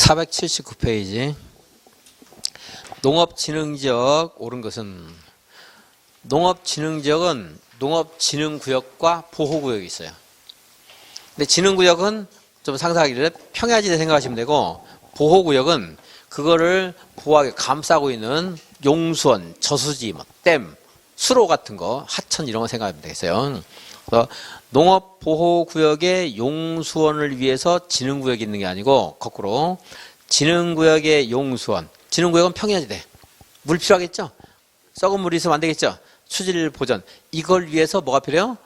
479페이지. 농업진흥지역 옳은 것은 농업진흥지역은 농업진흥구역과 보호구역이 있어요. 근데 진흥구역은 좀 상상하기를 평야지대 생각하시면 되고, 보호구역은 그거를 보호하게 감싸고 있는 용수원, 저수지, 댐, 수로 같은 거, 하천 이런 거 생각하면 되겠어요. 그래서 농업보호구역의 용수원을 위해서 진흥구역이 있는 게 아니고 거꾸로 진흥구역의 용수원, 진흥구역은 평야지대, 물 필요하겠죠? 썩은 물이 있으면 안 되겠죠? 수질 보전, 이걸 위해서 뭐가 필요해요?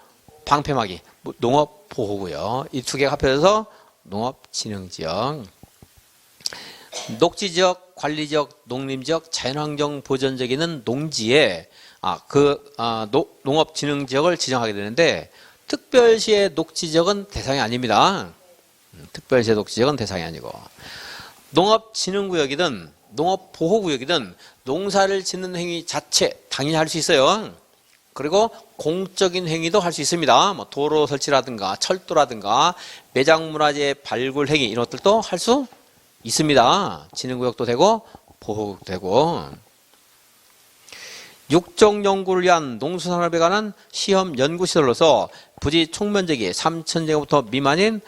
방패막이, 농업보호구역, 이 두 개가 합해져서 농업진흥지역. 녹지지역, 관리지역, 농림지역, 자연환경 보전지역에는 농지에 농업진흥지역을 지정하게 되는데, 특별시의 녹지지역은 대상이 아닙니다. 특별시의 녹지지역은 대상이 아니고, 농업진흥구역이든 농업보호구역이든 농사를 짓는 행위 자체 당연히 할 수 있어요. 그리고 공적인 행위도 할 수 있습니다. 뭐 도로 설치라든가 철도라든가 매장문화재 발굴 행위 이런 것들도 할 수 있습니다. 진흥구역도 되고 보호구역도 되고. 육종 연구를 위한 농수산업에 관한 시험 연구시설로서 부지 총면적이 3,000제곱미터 미만인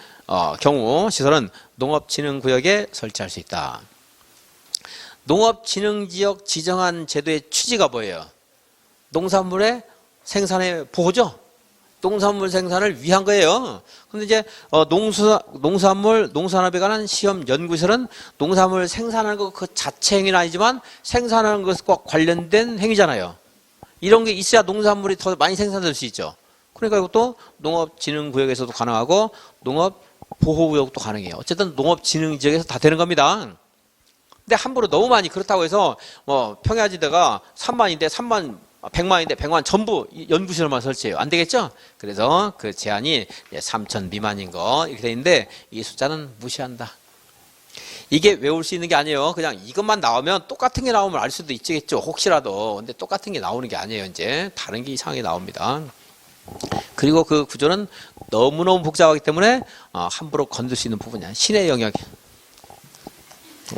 경우 시설은 농업진흥구역에 설치할 수 있다. 농업진흥지역 지정한 제도의 취지가 뭐예요? 농산물의 생산의 보호죠? 농산물 생산을 위한 거예요. 근데 이제 농산업에 관한 시험 연구시설은 농산물 생산하는 것 그 자체 행위는 아니지만 생산하는 것과 관련된 행위잖아요. 이런 게 있어야 농산물이 더 많이 생산될 수 있죠. 그러니까 이것도 농업진흥구역에서도 가능하고 농업보호구역도 가능해요. 어쨌든 농업진흥지역에서 다 되는 겁니다. 근데 함부로 너무 많이 그렇다고 해서 평야지대가 3만인데 100만인데 100만 전부 연구시설만 설치해요. 안 되겠죠? 그래서 그 제한이 3,000 미만인 거 이렇게 돼 있는데 이 숫자는 무시한다. 이게 외울 수 있는 게 아니에요. 그냥 이것만 나오면 똑같은 게 나오면 알 수도 있겠죠. 혹시라도. 근데 똑같은 게 나오는 게 아니에요. 이제 다른 게 이상하게 나옵니다. 그리고 그 구조는 너무너무 복잡하기 때문에 함부로 건들 수 있는 부분이 아니야. 신의 영역이.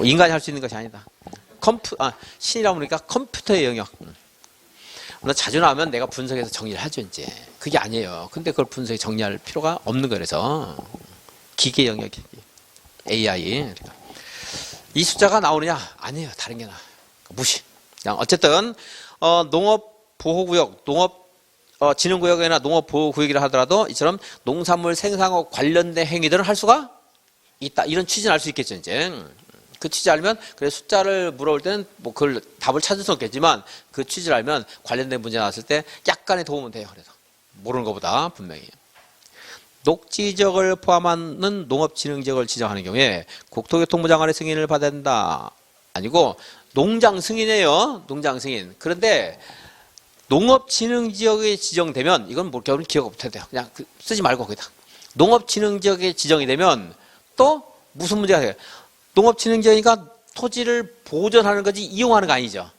인간이 할 수 있는 것이 아니다. 신이라고 그러니까 컴퓨터의 영역. 자주 나오면 내가 분석해서 정리를 하죠, 이제. 그게 아니에요. 근데 그걸 분석해 정리할 필요가 없는 거라서. 기계 영역이. AI. 이 숫자가 나오느냐? 아니에요. 다른 게 나와요. 무시. 그냥 어쨌든, 농업보호구역, 진흥구역이나 농업보호구역이라 하더라도 이처럼 농산물 생산과 관련된 행위들을 할 수가 있다. 이런 취지는 알 수 있겠죠, 이제. 그 취지 알면, 그래, 숫자를 물어볼 때는 그걸 답을 찾을 수 없겠지만, 그 취지를 알면 관련된 문제 나왔을 때 약간의 도움은 돼요. 그래서. 모르는 것보다 분명히. 녹지지역을 포함하는 농업진흥지역을 지정하는 경우에 국토교통부 장관의 승인을 받아야 된다. 아니고, 농장 승인이에요. 농장 승인. 그런데, 농업진흥지역에 지정되면, 이건 여러분 기억 못해도 돼요. 그냥 쓰지 말고 거기다. 농업진흥지역에 지정이 되면 또 무슨 문제가 돼요? 농업진흥지역이니까 토지를 보존하는 거지 이용하는 거 아니죠.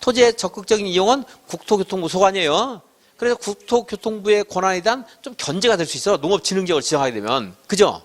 토지의 적극적인 이용은 국토교통부 소관이에요. 그래서 국토교통부의 권한에 대한 좀 견제가 될 수 있어요. 농업진흥지역을 지정하게 되면. 그죠?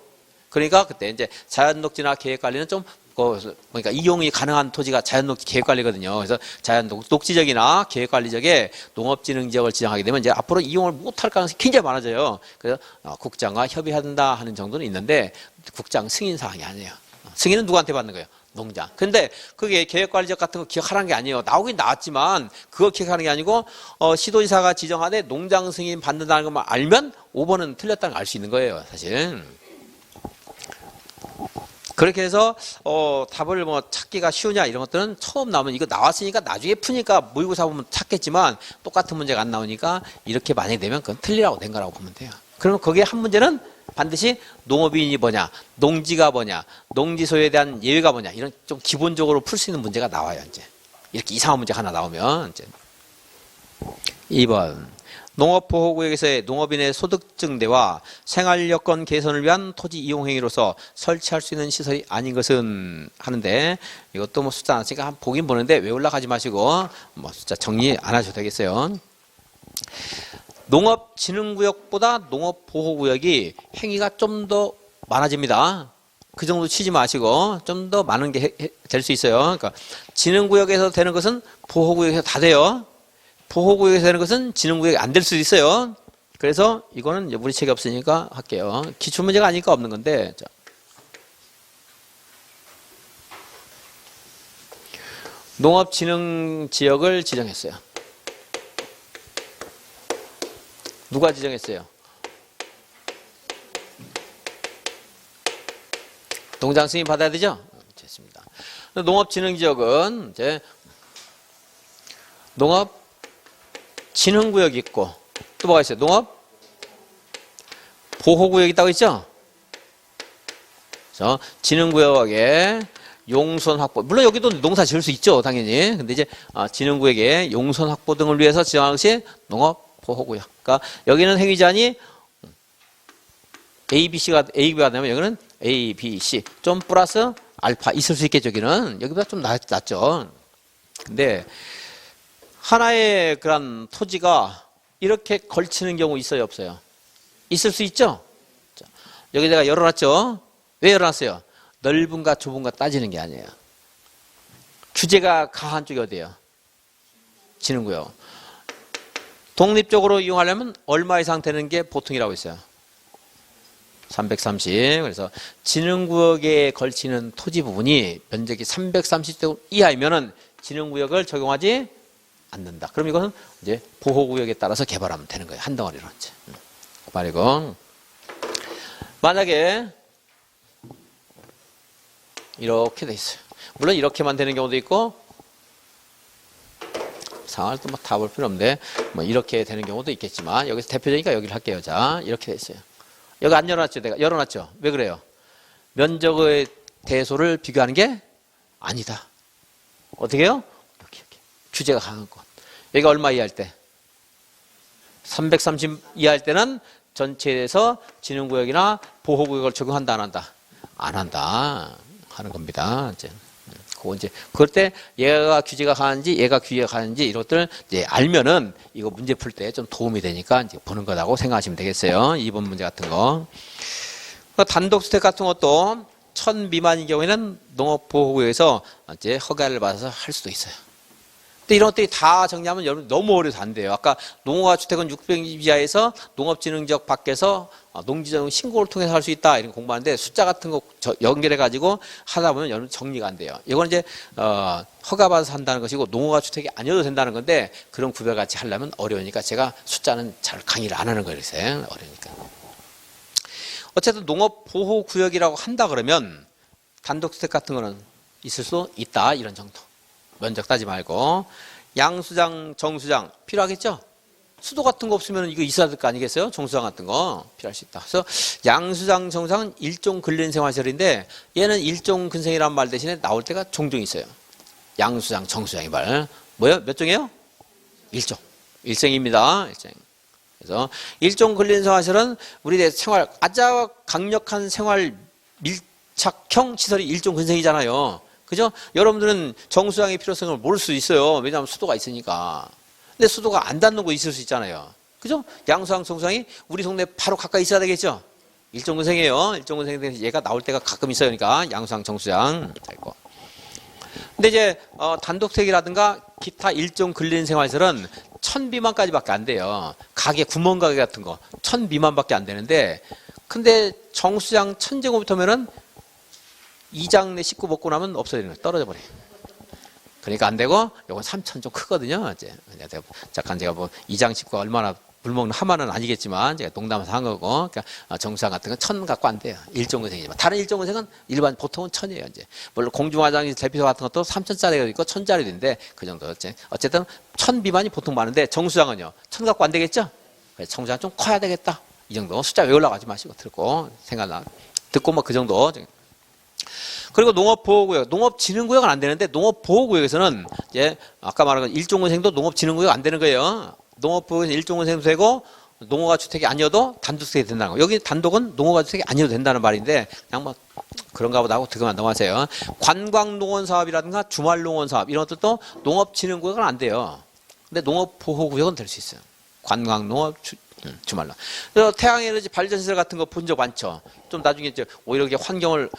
그러니까 그때 이제 자연녹지나 계획관리는 좀 그러니까 이용이 가능한 토지가 자연녹지 계획관리거든요. 그래서 자연녹지적이나 계획관리적에 농업진흥지역을 지정하게 되면 이제 앞으로 이용을 못할 가능성이 굉장히 많아져요. 그래서 국장과 협의한다 하는 정도는 있는데 국장 승인 사항이 아니에요. 승인은 누구한테 받는 거예요? 농장. 근데 그게 계획관리적 같은 거 기억하라는 게 아니에요. 나오긴 나왔지만 그거 기억하는 게 아니고 시도지사가 지정하되 농장 승인 받는다는 것만 알면 5번은 틀렸다는 걸 알 수 있는 거예요. 사실. 그렇게 해서 답을 찾기가 쉬우냐 이런 것들은 처음 나오면 이거 나왔으니까 나중에 푸니까 모의고사 보면 찾겠지만 똑같은 문제가 안 나오니까 이렇게 만약에 되면 그건 틀리라고 된 거라고 보면 돼요. 그러면 거기에 한 문제는 반드시 농업인이 뭐냐, 농지가 뭐냐, 농지소유에 대한 예외가 뭐냐 이런 좀 기본적으로 풀 수 있는 문제가 나와요. 이제 이렇게 이상한 문제가 하나 나오면 이제 2번 농업보호구역에서의 농업인의 소득 증대와 생활여건 개선을 위한 토지 이용 행위로서 설치할 수 있는 시설이 아닌 것은 하는데 이것도 숫자 안 쓰니까 한번 보긴 보는데 외우려고 하지 마시고 숫자 정리 안 하셔도 되겠어요. 농업진흥구역보다 농업보호구역이 행위가 좀 더 많아집니다. 그 정도 치지 마시고 좀 더 많은 게 될 수 있어요. 그러니까 진흥구역에서 되는 것은 보호구역에서 다 돼요. 보호구역에서 되는 것은 진흥구역이 안 될 수도 있어요. 그래서 이거는 우리 책이 없으니까 할게요. 기출문제가 아니니까 없는 건데. 자. 농업진흥지역을 지정했어요. 누가 지정했어요? 농장 승인 받아야 되죠? 됐습니다. 농업진흥지역은 이제 농업진흥구역이 있고 또 뭐가 있어요? 농업보호구역이 있다고 했죠? 그래서 진흥구역에 용선 확보, 물론 여기도 농사 지을 수 있죠, 당연히. 근데 이제 진흥구역에 용선 확보 등을 위해서 지정한 것이 농업보호구역. 그러니까 여기는 행위자니 A, B, C가 되면 여기는 A, B, C 좀 플러스 알파 있을 수 있겠죠. 여기보다 좀 낫죠. 근데 하나의 그런 토지가 이렇게 걸치는 경우 있어요, 없어요? 있을 수 있죠. 여기 내가 열어놨죠. 왜 열어놨어요? 넓은가 좁은가 따지는 게 아니에요. 규제가 강한 쪽이 어디예요? 진흥구역. 독립적으로 이용하려면 얼마 이상 되는 게 보통이라고 있어요. 330. 그래서 진흥구역에 걸치는 토지 부분이 면적이 330제곱 이하이면은 진흥구역을 적용하지 않는다. 그럼 이거는 이제 보호구역에 따라서 개발하면 되는 거예요. 한 덩어리로 이제. 말이고. 만약에 이렇게 돼 있어요. 물론 이렇게만 되는 경우도 있고 상황을 또 뭐 다 볼 필요 없는데 뭐 이렇게 되는 경우도 있겠지만 여기서 대표적이니까 여기를 할게요. 자, 이렇게 돼 있어요. 여기 안 열어놨죠? 내가 열어놨죠? 왜 그래요? 면적의 대소를 비교하는 게 아니다. 어떻게 해요? 이렇게. 규제가 강한 것. 여기가 얼마 이하일 때? 330 이하일 때는 전체에서 진흥구역이나 보호구역을 적용한다, 안 한다? 안 한다. 하는 겁니다. 이제. 그거 이제, 그럴 때 얘가 규제가 강한지 얘가 규제가 강한지 이런 것들 이제 알면은 이거 문제 풀 때 좀 도움이 되니까 이제 보는 거라고 생각하시면 되겠어요. 2번 문제 같은 거. 단독 주택 같은 것도 1000 미만인 경우에는 농업보호구역에서 이제 허가를 받아서 할 수도 있어요. 근데 이런 것들이 다 정리하면 여러분 너무 어려서 안 돼요. 아까 농어가 주택은 600 이하에서 농업진흥지역 밖에서 농지정 신고를 통해서 할 수 있다 이런 공부하는데 숫자 같은 거 연결해 가지고 하다 보면 여러분 정리가 안 돼요. 이건 이제 허가받아서 한다는 것이고 농어가 주택이 아니어도 된다는 건데 그런 구별 같이 하려면 어려우니까 제가 숫자는 잘 강의를 안 하는 거예요. 어려우니까. 어쨌든 농업보호구역이라고 한다 그러면 단독주택 같은 거는 있을 수 있다 이런 정도. 면적 따지 말고 양수장, 정수장 필요하겠죠? 수도 같은 거 없으면 이거 있어야 될 거 아니겠어요? 정수장 같은 거 필요할 수 있다. 그래서 양수장, 정수장은 일종 근린생활시설인데 얘는 일종 근생이라는 말 대신에 나올 때가 종종 있어요. 양수장, 정수장이 말. 뭐요? 몇 종이에요? 일종. 일생입니다. 일생. 그래서 일종 근린생활시설은 우리 생활 아주 강력한 생활 밀착형 시설이 일종 근생이잖아요. 그죠? 여러분들은 정수장의 필요성을 모를 수 있어요. 왜냐하면 수도가 있으니까. 근데 수도가 안 닿는 곳 있을 수 있잖아요. 그죠? 양수장, 정수장이 우리 동네 바로 가까이 있어야 되겠죠? 일종근생이에요. 일종근생인데 얘가 나올 때가 가끔 있어요. 그러니까 양수장, 정수장. 근데 이제 단독택이라든가 기타 일종 근린생활시설은 1000 미만까지밖에 안 돼요. 가게, 구멍가게 같은 거 1000 미만밖에 안 되는데 근데 정수장 1000제곱미터면은 2장 내 식구 먹고 나면 없어지는 거예요. 떨어져 버려요. 그러니까 안 되고, 요건 3천 좀 크거든요. 이제. 잠깐 제가 뭐 2장 식구가 얼마나 물 먹는 하마는 아니겠지만, 제가 농담해서 한 거고, 그러니까 정수장 같은 건 1000 갖고 안 돼요. 일종근생이지만. 다른 일종근생은 일반 보통은 1000이에요. 이제. 물론 공중화장실 대피소 같은 것도 3000짜리가 있고 1000짜리인데, 그 정도. 어쨌든 1000 미만이 보통 많은데, 정수장은요. 1000 갖고 안 되겠죠? 그래서 정수장 좀 커야 되겠다. 이 정도. 숫자 외우려고 하지 마시고, 듣고, 생각나. 듣고 뭐 그 정도. 그리고 농업보호구역, 농업진흥구역은 안 되는데 농업보호구역에서는 이제 아까 말한 건 일종근생도 농업진흥구역 안 되는 거예요. 농업보호구역에서 일종근생도 되고 농어가 주택이 아니어도 단독주택이 된다는 거. 여기 단독은 농어가 주택이 아니어도 된다는 말인데 그냥 뭐 그런가 보다 하고 그만 넘어가세요. 관광농원사업이라든가 주말농원사업 이런 것들도 농업진흥구역은 안 돼요. 근데 농업보호구역은 될 수 있어요. 관광농업, 주말로. 그래서 태양에너지 발전시설 같은 거 본 적 많죠. 좀 나중에 이제 오히려 이렇게 환경을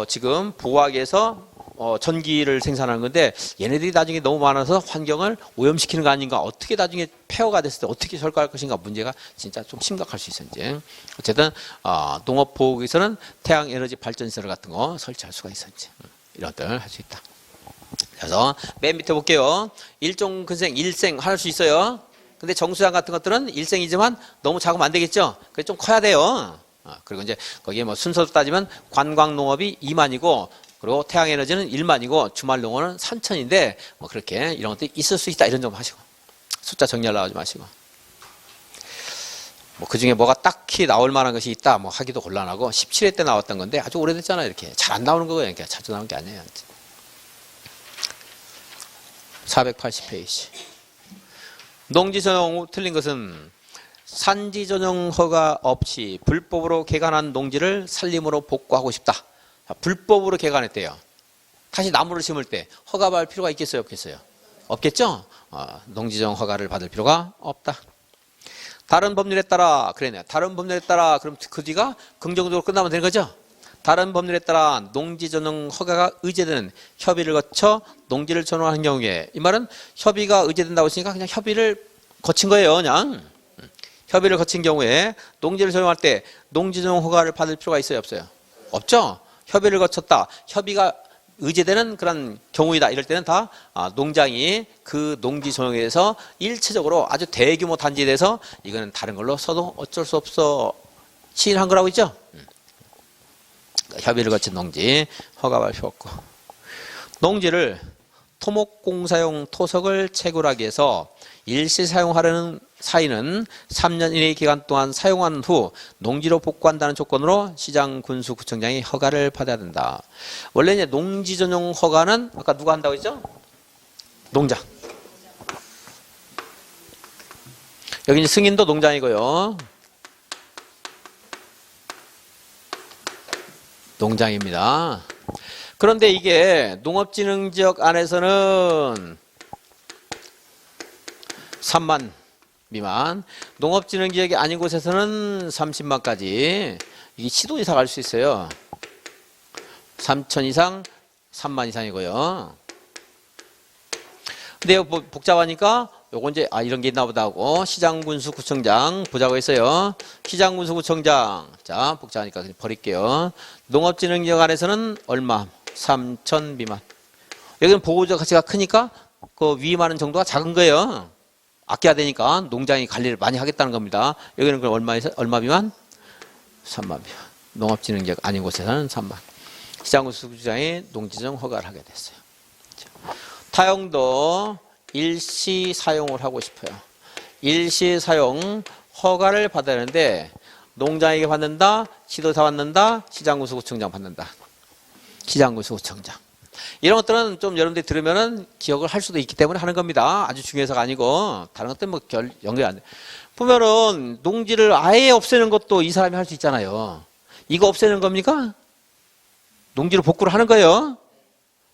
지금 보호하기 위해서 전기를 생산하는 건데 얘네들이 나중에 너무 많아서 환경을 오염시키는 거 아닌가, 어떻게 나중에 폐허가 됐을 때 어떻게 절감할 것인가 문제가 진짜 좀 심각할 수 있어요. 이제 어쨌든 농업보호국에서는 태양에너지 발전시설 같은 거 설치할 수가 있어요. 이제 이런 것들 할 수 있다. 그래서 맨 밑에 볼게요. 일종 근생, 일생 할 수 있어요. 근데 정수장 같은 것들은 일생이지만 너무 작으면 안 되겠죠. 그래서 좀 커야 돼요. 그리고 이제 거기에 뭐 순서로 따지면 관광농업이 2만이고 그리고 태양에너지는 1만이고 주말농업은 3천인데 뭐 그렇게 이런 것들이 있을 수 있다, 이런 점 하시고 숫자 정리하려고 하지 마시고 뭐 그중에 뭐가 딱히 나올 만한 것이 있다 뭐 하기도 곤란하고 17회 때 나왔던 건데 아주 오래됐잖아요. 이렇게 잘 안 나오는 거예요. 이렇게 자주 나오는 게 아니에요. 480페이지. 농지 전용 틀린 것은 산지 전용 허가 없이 불법으로 개간한 농지를 산림으로 복구하고 싶다. 불법으로 개간했대요. 다시 나무를 심을 때 허가받을 필요가 있겠어요, 없겠어요? 없겠죠? 농지 전용 허가를 받을 필요가 없다. 다른 법률에 따라, 그러네. 다른 법률에 따라, 그럼 그 뒤가 긍정적으로 끝나면 되는 거죠? 다른 법률에 따라 농지 전용 허가가 의제되는 협의를 거쳐 농지를 전용하는 경우에, 이 말은 협의가 의제된다고 했으니까 그냥 협의를 거친 거예요. 그냥 협의를 거친 경우에 농지를 전용할 때 농지 전용 허가를 받을 필요가 있어요, 없어요? 없죠? 협의를 거쳤다, 협의가 의제되는 그런 경우이다, 이럴 때는 다 농장이 그 농지 전용에 대해서 일체적으로 아주 대규모 단지에 대해서 이거는 다른 걸로 써도 어쩔 수 없어 시인한 거라고 있죠. 협의를 거친 농지 허가받을 필요 없고, 농지를 토목공사용 토석을 채굴하기 위해서 일시 사용하려는 사인은 3년 이내의 기간 동안 사용한 후 농지로 복구한다는 조건으로 시장 군수 구청장이 허가를 받아야 된다. 원래 이제 농지 전용 허가는 아까 누가 한다고 했죠? 농장. 여기 이제 승인도 농장이고요. 농장입니다. 그런데 이게 농업진흥지역 안에서는 3만 미만, 농업진흥지역이 아닌 곳에서는 30만까지 이게 시도이사 갈 수 있어요. 3천 이상, 3만 이상이고요. 근데 이거 복잡하니까 요거 이제 이런 게 있나 보다 하고 시장군수 구청장 보자고 했어요. 시장군수 구청장, 자 복잡하니까 그냥 버릴게요. 농업진흥지역 안에서는 얼마? 3천 미만. 여기는 보호적 가치가 크니까 그 위임하는 정도가 작은 거예요. 아껴야 되니까 농장이 관리를 많이 하겠다는 겁니다. 여기는 그럼 얼마 미만? 3만 미만. 농업진흥지역 아닌 곳에서는 3만. 시장군수 구청장이 농지정 허가를 하게 됐어요. 타용도 일시 사용을 하고 싶어요. 일시 사용 허가를 받아야 하는데 농장에게 받는다, 시도사 받는다, 시장군수구청장 받는다. 시장군수구청장. 이런 것들은 좀 여러분들이 들으면은 기억을 할 수도 있기 때문에 하는 겁니다. 아주 중요해서가 아니고 다른 것들은 뭐 연결이 안 돼. 보면은 농지를 아예 없애는 것도 이 사람이 할 수 있잖아요. 이거 없애는 겁니까? 농지를 복구를 하는 거예요.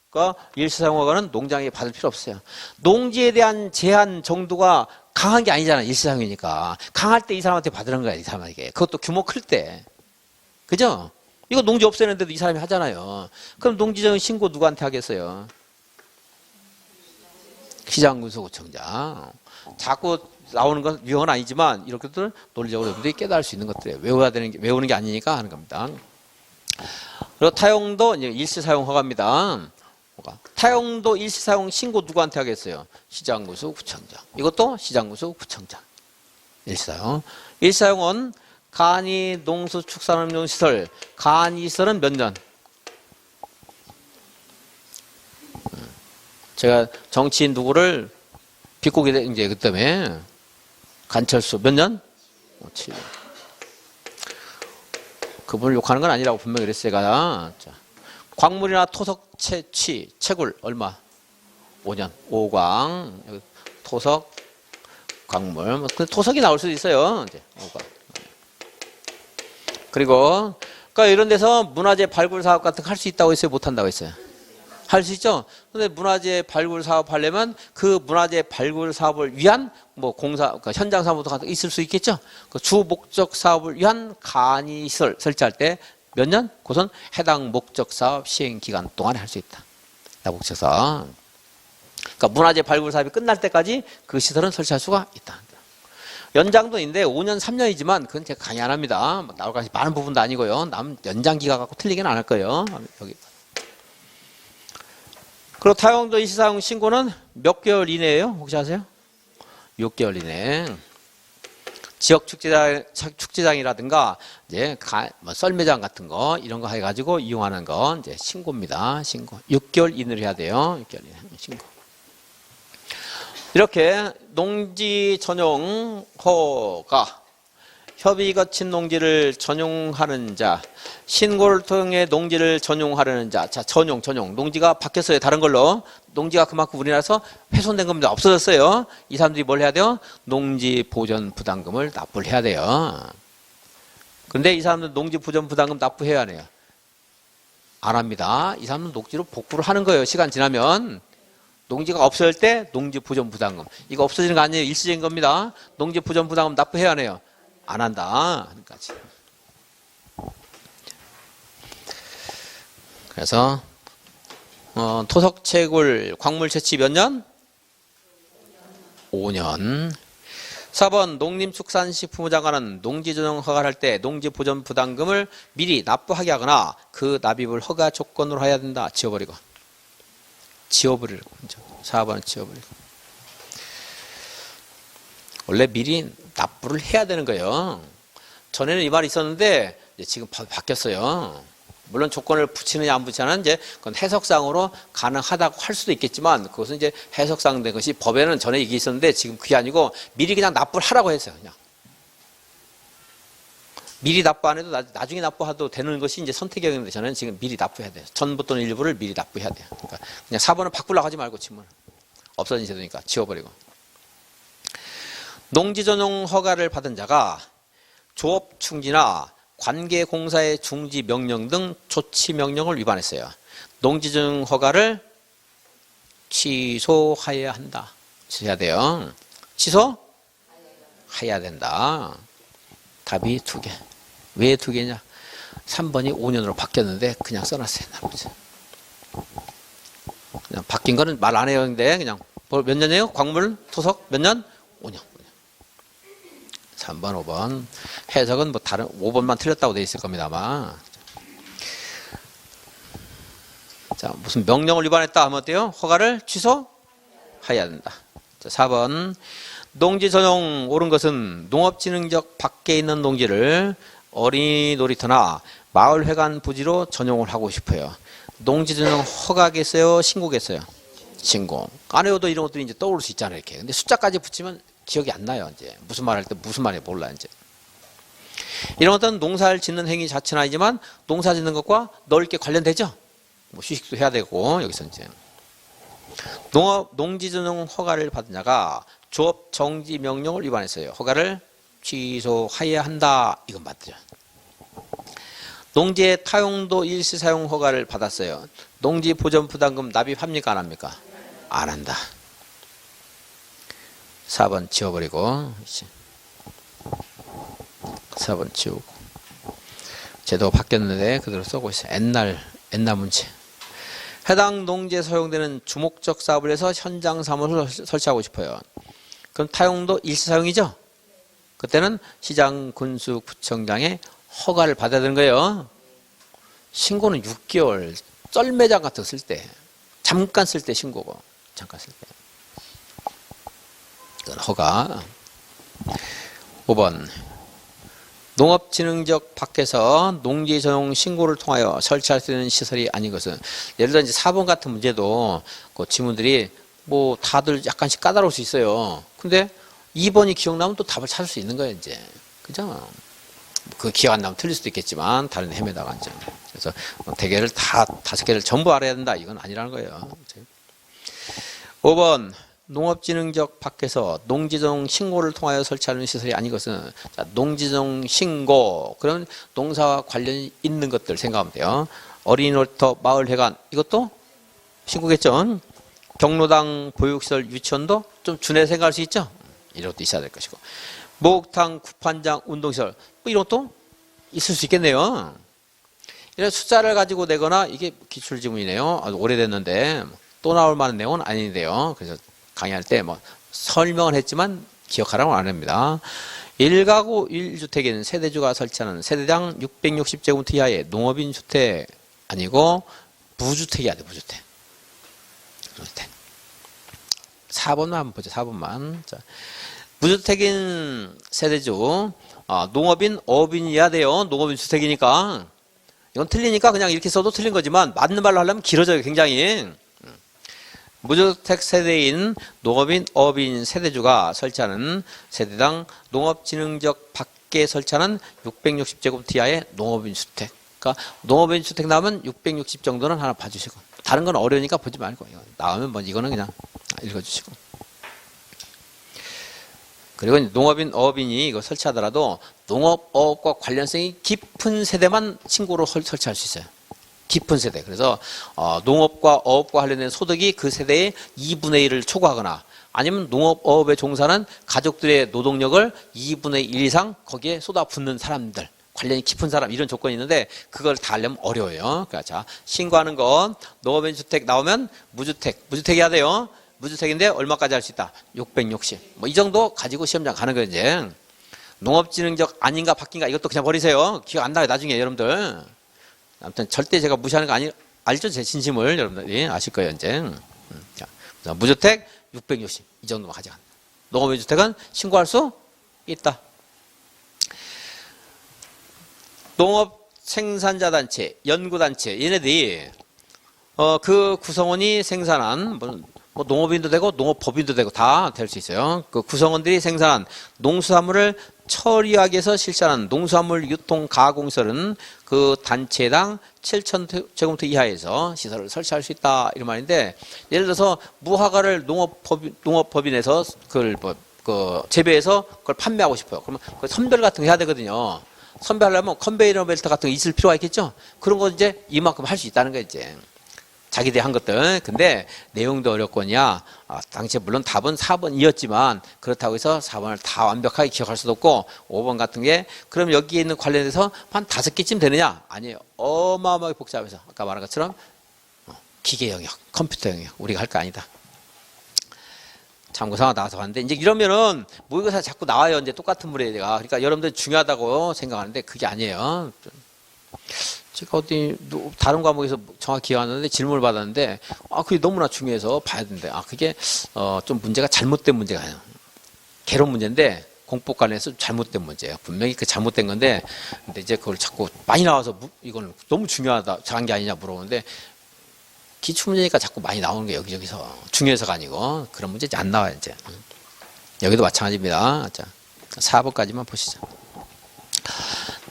그러니까 일시사용허가는 농장에 받을 필요 없어요. 농지에 대한 제한 정도가 강한 게 아니잖아요. 일시사용이니까. 강할 때 이 사람한테 받으는 거야, 이 사람에게. 그것도 규모 클 때. 그죠? 이거 농지 없애는데도 이 사람이 하잖아요. 그럼 농지적 신고 누구한테 하겠어요? 시장군수구청장. 자꾸 나오는 건 유형은 아니지만 이런 것들은 논리적으로 여러분들이 깨달을 수 있는 것들이에요. 외우는 게 아니니까 하는 겁니다. 그리고 타용도 이제 일시사용 허가입니다. 타용도 일시사용 신고 누구한테 하겠어요? 시장군수 구청장. 이것도 시장군수 구청장. 일시사용. 일시사용은 간이 농수축산업용시설, 간이시설은 몇 년? 제가 정치인 누구를 비꼬게 된 이제 그 때문에 간철수 몇 년? 7년. 그분을 욕하는 건 아니라고 분명히 그랬어요. 제가. 자, 광물이나 토석 채굴 얼마? 5년. 5광. 토석, 광물. 뭐 토석이 나올 수도 있어요. 이제 5광. 그리고 그러니까 이런 데서 문화재 발굴 사업 같은 거 할 수 있다고 했어요? 못 한다고 했어요? 할 수 있죠. 근데 문화재 발굴 사업 하려면 그 문화재 발굴 사업을 위한 뭐 공사, 그러니까 현장 사무도 있을 수 있겠죠. 그 주 목적 사업을 위한 간이 시설 설치할 때 몇 년? 그것은 해당 목적 사업 시행 기간 동안에 할 수 있다. 목적 사업. 그러니까 문화재 발굴 사업이 끝날 때까지 그 시설은 설치할 수가 있다. 연장도 있는데 5년, 3년이지만 그건 제가 강의 안 합니다. 나올 것이 많은 부분도 아니고요. 남 연장 기간 갖고 틀리게는 안 할 거예요. 여기. 그리고 타용도 일시사용 신고는 몇 개월 이내예요? 혹시 아세요? 6개월 이내. 지역 축제장이라든가 이제 뭐 썰매장 같은 거 이런 거 해가지고 이용하는 건 이제 신고입니다. 신고. 6개월 이내로 해야 돼요. 6개월 이내 신고. 이렇게 농지 전용 허가, 협의 거친 농지를 전용하는 자, 신고를 통해 농지를 전용하려는 자, 자 전용, 농지가 바뀌었어요. 다른 걸로. 농지가 그만큼 우리나라에서 훼손된 겁니다. 없어졌어요. 이 사람들이 뭘 해야 돼요? 농지 보전 부담금을 납부를 해야 돼요. 근데 이 사람들 농지 보전 부담금 납부해야 해요. 안 합니다. 이 사람은 농지로 복구를 하는 거예요. 시간 지나면. 농지가 없어질 때 농지 보전 부담금. 이거 없어지는 거 아니에요. 일시적인 겁니다. 농지 보전 부담금 납부해야 하네요. 안 한다. 까지. 그래서 토속 채굴 광물 채취 몇 년? 5년. 4번 농림축산식품부 장관은 농지 전용 허가를 할 때 농지 보전 부담금을 미리 납부하게 하거나 그 납입을 허가 조건으로 해야 된다. 지워버리고. 4번은 지워버리고. 원래 미리 납부를 해야 되는 거예요. 전에는 이 말이 있었는데 이제 지금 바뀌었어요. 물론 조건을 붙이느냐 안 붙이느냐는 이제 그건 해석상으로 가능하다고 할 수도 있겠지만 그것은 이제 해석상 된 것이 법에는 전에 이게 있었는데 지금 그게 아니고 미리 그냥 납부를 하라고 했어요. 그냥. 미리 납부 안 해도 나중에 납부해도 되는 것이 이제 선택형인데 저는 지금 미리 납부해야 돼요. 전부 또는 일부를 미리 납부해야 돼요. 그러니까 그냥 4번을 바꾸려고 하지 말고 지문. 없어진 제도니까 지워버리고. 농지 전용 허가를 받은 자가 조업 충지나 관계 공사의 중지 명령 등 조치 명령을 위반했어요. 농지 전용 허가를 취소해야 한다. 취소해야 돼요. 취소해야 된다. 답이 2개. 왜 2개냐? 3번이 5년으로 바뀌었는데 그냥 써놨어요. 그냥 바뀐 거는 말 안 해요. 근데 그냥 몇 년이에요? 광물, 토속 몇 년? 5년. 3번, 5번. 해석은 뭐 다른 5번만 틀렸다고 돼 있을 겁니다, 아마. 자, 무슨 명령을 위반했다 하면 어때요? 허가를 취소해야 된다. 자, 4번. 농지 전용 옳은 것은 농업진흥지역 밖에 있는 농지를 어린이 놀이터나 마을회관 부지로 전용을 하고 싶어요. 농지 전용 허가겠어요? 신고겠어요? 신고. 안 해도 이런 것들이 이제 떠오를 수 있잖아요, 이렇게. 근데 숫자까지 붙이면 기억이 안 나요, 이제. 무슨 말 할 때 무슨 말인지 몰라, 이제. 이런 것들은 농사를 짓는 행위 자체는 아니지만 농사 짓는 것과 넓게 관련되죠? 뭐 휴식도 해야 되고, 여기서 이제. 농지 전용 허가를 받은 자가 조업 정지 명령을 위반했어요. 허가를 취소해야 한다. 이건 맞죠. 농지의 타용도 일시 사용 허가를 받았어요. 농지 보전 부담금 납입합니까? 안 합니까? 안 한다. 4번 지워버리고 4번 지우고 제도가 바뀌었는데 그대로 쓰고 있어요. 옛날 문제. 해당 농지에 사용되는 주목적 사업을 해서 현장 사무소를 설치하고 싶어요. 그럼 타용도 일시사용이죠? 그때는 시장, 군수, 구청장의 허가를 받아야 되는 거예요. 신고는 6개월, 썰매장 같은 거 쓸 때, 잠깐 쓸 때 신고고, 잠깐 쓸 때. 이건 허가. 5번. 농업진흥지역 밖에서 농지 전용 신고를 통하여 설치할 수 있는 시설이 아닌 것은, 예를 들어 이제 4번 같은 문제도 그 지문들이 뭐 다들 약간씩 까다로울 수 있어요. 근데 2번이 기억나면 또 답을 찾을 수 있는 거예요, 이제. 그죠? 그 기억 안 나면 틀릴 수도 있겠지만, 다른 헤매다가 이제. 그래서 대개를 다 5개를 전부 알아야 된다. 이건 아니라는 거예요. 5번. 농업진흥지역 밖에서 농지전용 신고를 통하여 설치하는 시설이 아닌 것은, 자, 농지전용 신고, 그럼 농사와 관련이 있는 것들 생각하면 돼요. 어린이 놀이터, 마을회관, 이것도 신고겠죠. 경로당, 보육시설, 유치원도 좀 준해 생각할 수 있죠. 이런 것도 있어야 될 것이고. 목욕탕, 구판장, 운동시설 뭐 이런 것도 있을 수 있겠네요. 이런 숫자를 가지고 내거나 이게 기출지문이네요. 아주 오래됐는데 또 나올 만한 내용은 아닌데요. 그래서 강의할 때 뭐 설명을 했지만 기억하라고 안 합니다. 1가구 1주택인 세대주가 설치하는 세대당 660제곱미터 이하의 농업인 주택 아니고 무주택이야 돼. 무주택. 4번만 한번 보죠. 4번만. 자, 무주택인 세대주 농업인 어업인이어야 돼요. 농업인 주택이니까. 이건 틀리니까 그냥 이렇게 써도 틀린 거지만 맞는 말로 하려면 길어져요. 굉장히. 무주택 세대인 농업인 어업인 세대주가 설치하는 세대당 농업진흥적 밖에 설치하는 660제곱미터 이하의 농업인 주택. 그러니까 농업인 주택 나오면 660 정도는 하나 봐주시고 다른 건 어려우니까 보지 말고 나오면 뭐 이거는 그냥 읽어주시고. 그리고 농업인 어업인이 이거 설치하더라도 농업 어업과 관련성이 깊은 세대만 신고로 설치할 수 있어요. 깊은 세대. 그래서 농업과 어업과 관련된 소득이 그 세대의 2분의 1을 초과하거나 아니면 농업 어업에 종사하는 가족들의 노동력을 2분의 1 이상 거기에 쏟아붓는 사람들, 관련이 깊은 사람, 이런 조건이 있는데 그걸 다 하려면 어려워요. 그러니까 자, 신고하는 건 농업인 주택 나오면 무주택이어야 돼요. 무주택인데 얼마까지 할 수 있다? 660. 뭐 이 정도 가지고 시험장 가는 거예요. 이제 농업진흥적 아닌가 바뀐가 이것도 그냥 버리세요. 기억 안 나요. 나중에 여러분들. 아무튼 절대 제가 무시하는 거 알죠? 제 진심을 여러분들이 아실 거예요. 이제. 자, 무주택 660. 이 정도만 가져간다. 농업인 주택은 신고할 수 있다. 농업 생산자 단체, 연구 단체 얘네들이 그 구성원이 생산한 뭐 농업인도 되고 농업법인도 되고 다 될 수 있어요. 그 구성원들이 생산한 농수산물을 처리하기 위해서 실시하는 농수산물 유통 가공시설은 그 단체당 7,000제곱미터 이하에서 시설을 설치할 수 있다 이런 말인데, 예를 들어서 무화과를 농업법인에서 그걸 재배해서 그걸 판매하고 싶어요. 그러면 그 선별 같은 거 해야 되거든요. 선별하려면 컨베이어 벨트 같은 거 있을 필요가 있겠죠. 그런 거 이제 이만큼 할 수 있다는 거 이제. 자기들이 한 것들. 근데 내용도 어렵거냐. 당시에 물론 답은 4번이었지만 그렇다고 해서 4번을 다 완벽하게 기억할 수도 없고 5번 같은 게 그럼 여기에 있는 관련해서 한 5개쯤 되느냐? 아니에요. 어마어마하게 복잡해서 아까 말한 것처럼 기계 영역, 컴퓨터 영역 우리가 할 거 아니다. 참고사가 나와서 봤는데 이제 이러면은 모의고사 자꾸 나와요. 이제 똑같은 문제가. 그러니까 여러분들 중요하다고 생각하는데 그게 아니에요. 제가 어디 다른 과목에서 정확히 기억 안 나는데 질문을 받았는데 그게 너무나 중요해서 봐야 되는데 그게 좀 문제가 잘못된 문제가 아니에요. 개론 문제인데 공법 관련해서 잘못된 문제예요. 분명히 그 잘못된 건데 근데 이제 그걸 자꾸 많이 나와서 이건 너무 중요하다 잘한 게 아니냐 물어보는데 기출 문제니까 자꾸 많이 나오는 게 여기저기서 중요해서가 아니고 그런 문제 이제 안 나와요. 이제 여기도 마찬가지입니다. 자, 4번까지만 보시죠.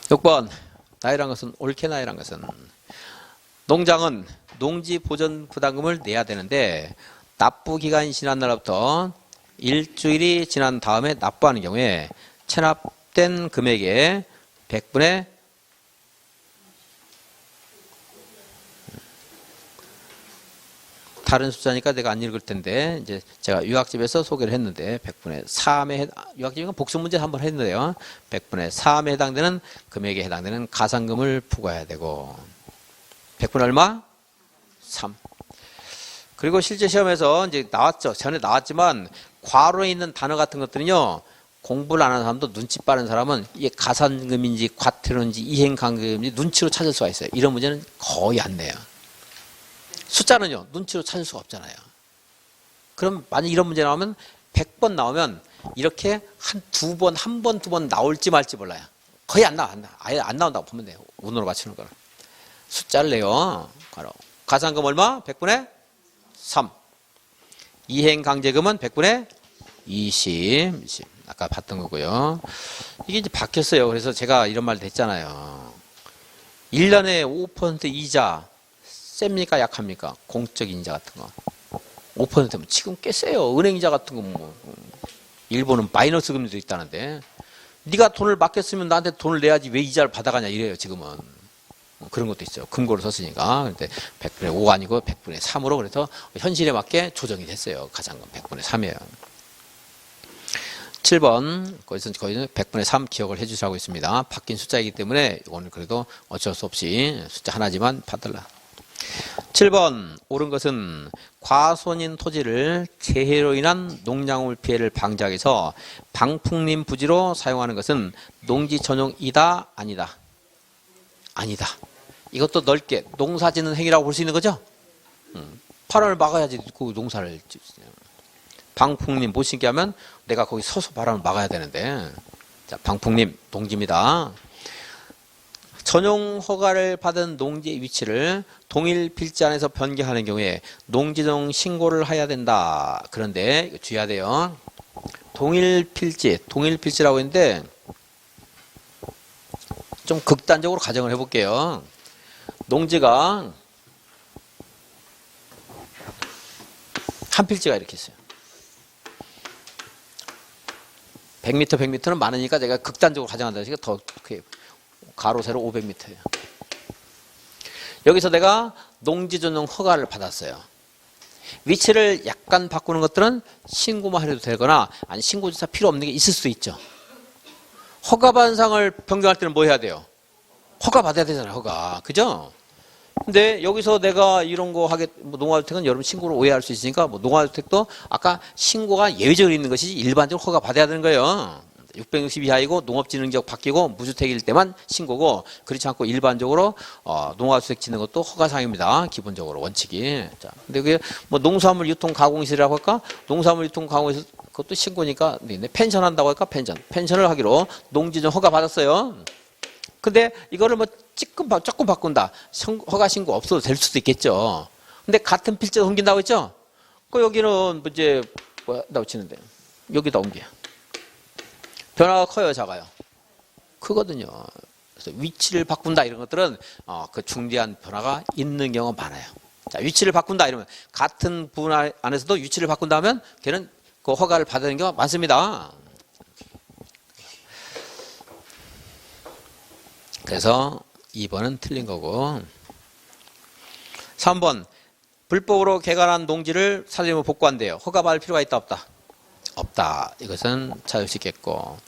6번 나이란 것은 옳게 나이란 것은 농장은 농지 보전 부담금을 내야 되는데 납부 기간이 지난 날부터 일주일이 지난 다음에 납부하는 경우에 체납된 금액의 100분의 다른 숫자니까 내가 안 읽을 텐데 이제 제가 유학집에서 소개를 했는데 100분의 3에 유학집이니까 복수 문제 한번 했는데요. 100분의 3에 해당되는 금액에 해당되는 가산금을 부과해야 되고 100분의 얼마? 3. 그리고 실제 시험에서 이제 나왔죠. 전에 나왔지만 괄호에 있는 단어 같은 것들은요. 공부를 안 하는 사람도 눈치 빠른 사람은 이게 가산금인지 과태료인지 이행강금인지 눈치로 찾을 수가 있어요. 이런 문제는 거의 안 내요. 숫자는요, 눈치로 찾을 수가 없잖아요. 그럼 만약 이런 문제 나오면 100번 나오면 이렇게 한 두 번, 한 번, 두 번 나올지 말지 몰라요. 거의 안 나와. 아예 안 나온다고 보면 돼요. 운으로 맞추는 거는. 숫자를 내요. 가산금 얼마? 100분의 3. 이행강제금은 100분의 20. 아까 봤던 거고요. 이게 이제 바뀌었어요. 그래서 제가 이런 말도 했잖아요. 1년에 5% 이자. 셉니까 약합니까? 공적 인자 같은 거 5%면 지금 꽤 세요. 은행 이자 같은 거 뭐 일본은 마이너스 금리도 있다는데 네가 돈을 맡겼으면 나한테 돈을 내야지 왜 이자를 받아가냐 이래요. 지금은 그런 것도 있어요. 금고를 썼으니까. 근데 100분의 5가 아니고 100분의 3으로 그래서 현실에 맞게 조정이 됐어요. 가장 건 100분의 3이에요. 7번, 거기서 100분의 3 기억을 해주시라고 있습니다. 바뀐 숫자이기 때문에 이거는 그래도 어쩔 수 없이 숫자 하나지만 봐달라. 7번, 옳은 것은 과손인 토지를 재해로 인한 농작물 피해를 방지하기 위해서 방풍림 부지로 사용하는 것은 농지 전용이다, 아니다? 아니다. 이것도 넓게 농사 짓는 행위라고 볼 수 있는 거죠? 바람을 막아야지 그 농사를 짓어요. 방풍림 못 심게 하면 내가 거기 서서 바람을 막아야 되는데. 자, 방풍림 농지입니다. 전용 허가를 받은 농지의 위치를 동일 필지 안에서 변경하는 경우에 농지정 신고를 해야 된다. 그런데 이거 주의해야 돼요. 동일 필지라고 했는데 좀 극단적으로 가정을 해볼게요. 농지가 한 필지가 이렇게 있어요. 100m, 100m는 많으니까 제가 극단적으로 가정한다. 그러니까 더 크게 가로 세로 500m예요. 여기서 내가 농지 전용 허가를 받았어요. 위치를 약간 바꾸는 것들은 신고만 해도 되거나 아니 신고조차 필요 없는 게 있을 수 있죠. 허가 반상을 변경할 때는 뭐 해야 돼요? 허가 받아야 되잖아요. 허가. 그죠? 근데 여기서 내가 이런 거 뭐 농화주택은 여러분 신고를 오해할 수 있으니까 뭐 농화주택도 아까 신고가 예외적으로 있는 것이지 일반적으로 허가 받아야 되는 거예요. 660 이하이고 농업진흥지역 바뀌고 무주택일 때만 신고고 그렇지 않고 일반적으로 농화주택 짓는 것도 허가사항입니다. 기본적으로 원칙이. 자, 근데 그게 뭐 농수산물 유통 가공시설이라고 할까? 농수산물 유통 가공시설 그것도 신고니까 펜션 한다고 할까? 펜션을 하기로 농지전 허가 받았어요. 근데 이거를 뭐 조금 바꾼다. 허가 신고 없어도 될 수도 있겠죠. 근데 같은 필지가 옮긴다고 했죠? 그 여기는 이제 뭐나 붙이는데 여기다 옮겨. 변화가 커요, 작아요? 크거든요. 그래서 위치를 바꾼다 이런 것들은 그 중대한 변화가 있는 경우가 많아요. 자, 위치를 바꾼다 이러면 같은 부분 안에서도 위치를 바꾼다 하면 걔는 그 허가를 받는 경우가 많습니다. 그래서 2번은 틀린 거고 3번 불법으로 개간한 농지를 사전에 복구한대요. 허가 받을 필요가 있다 없다? 없다. 이것은 찾을 수 있겠고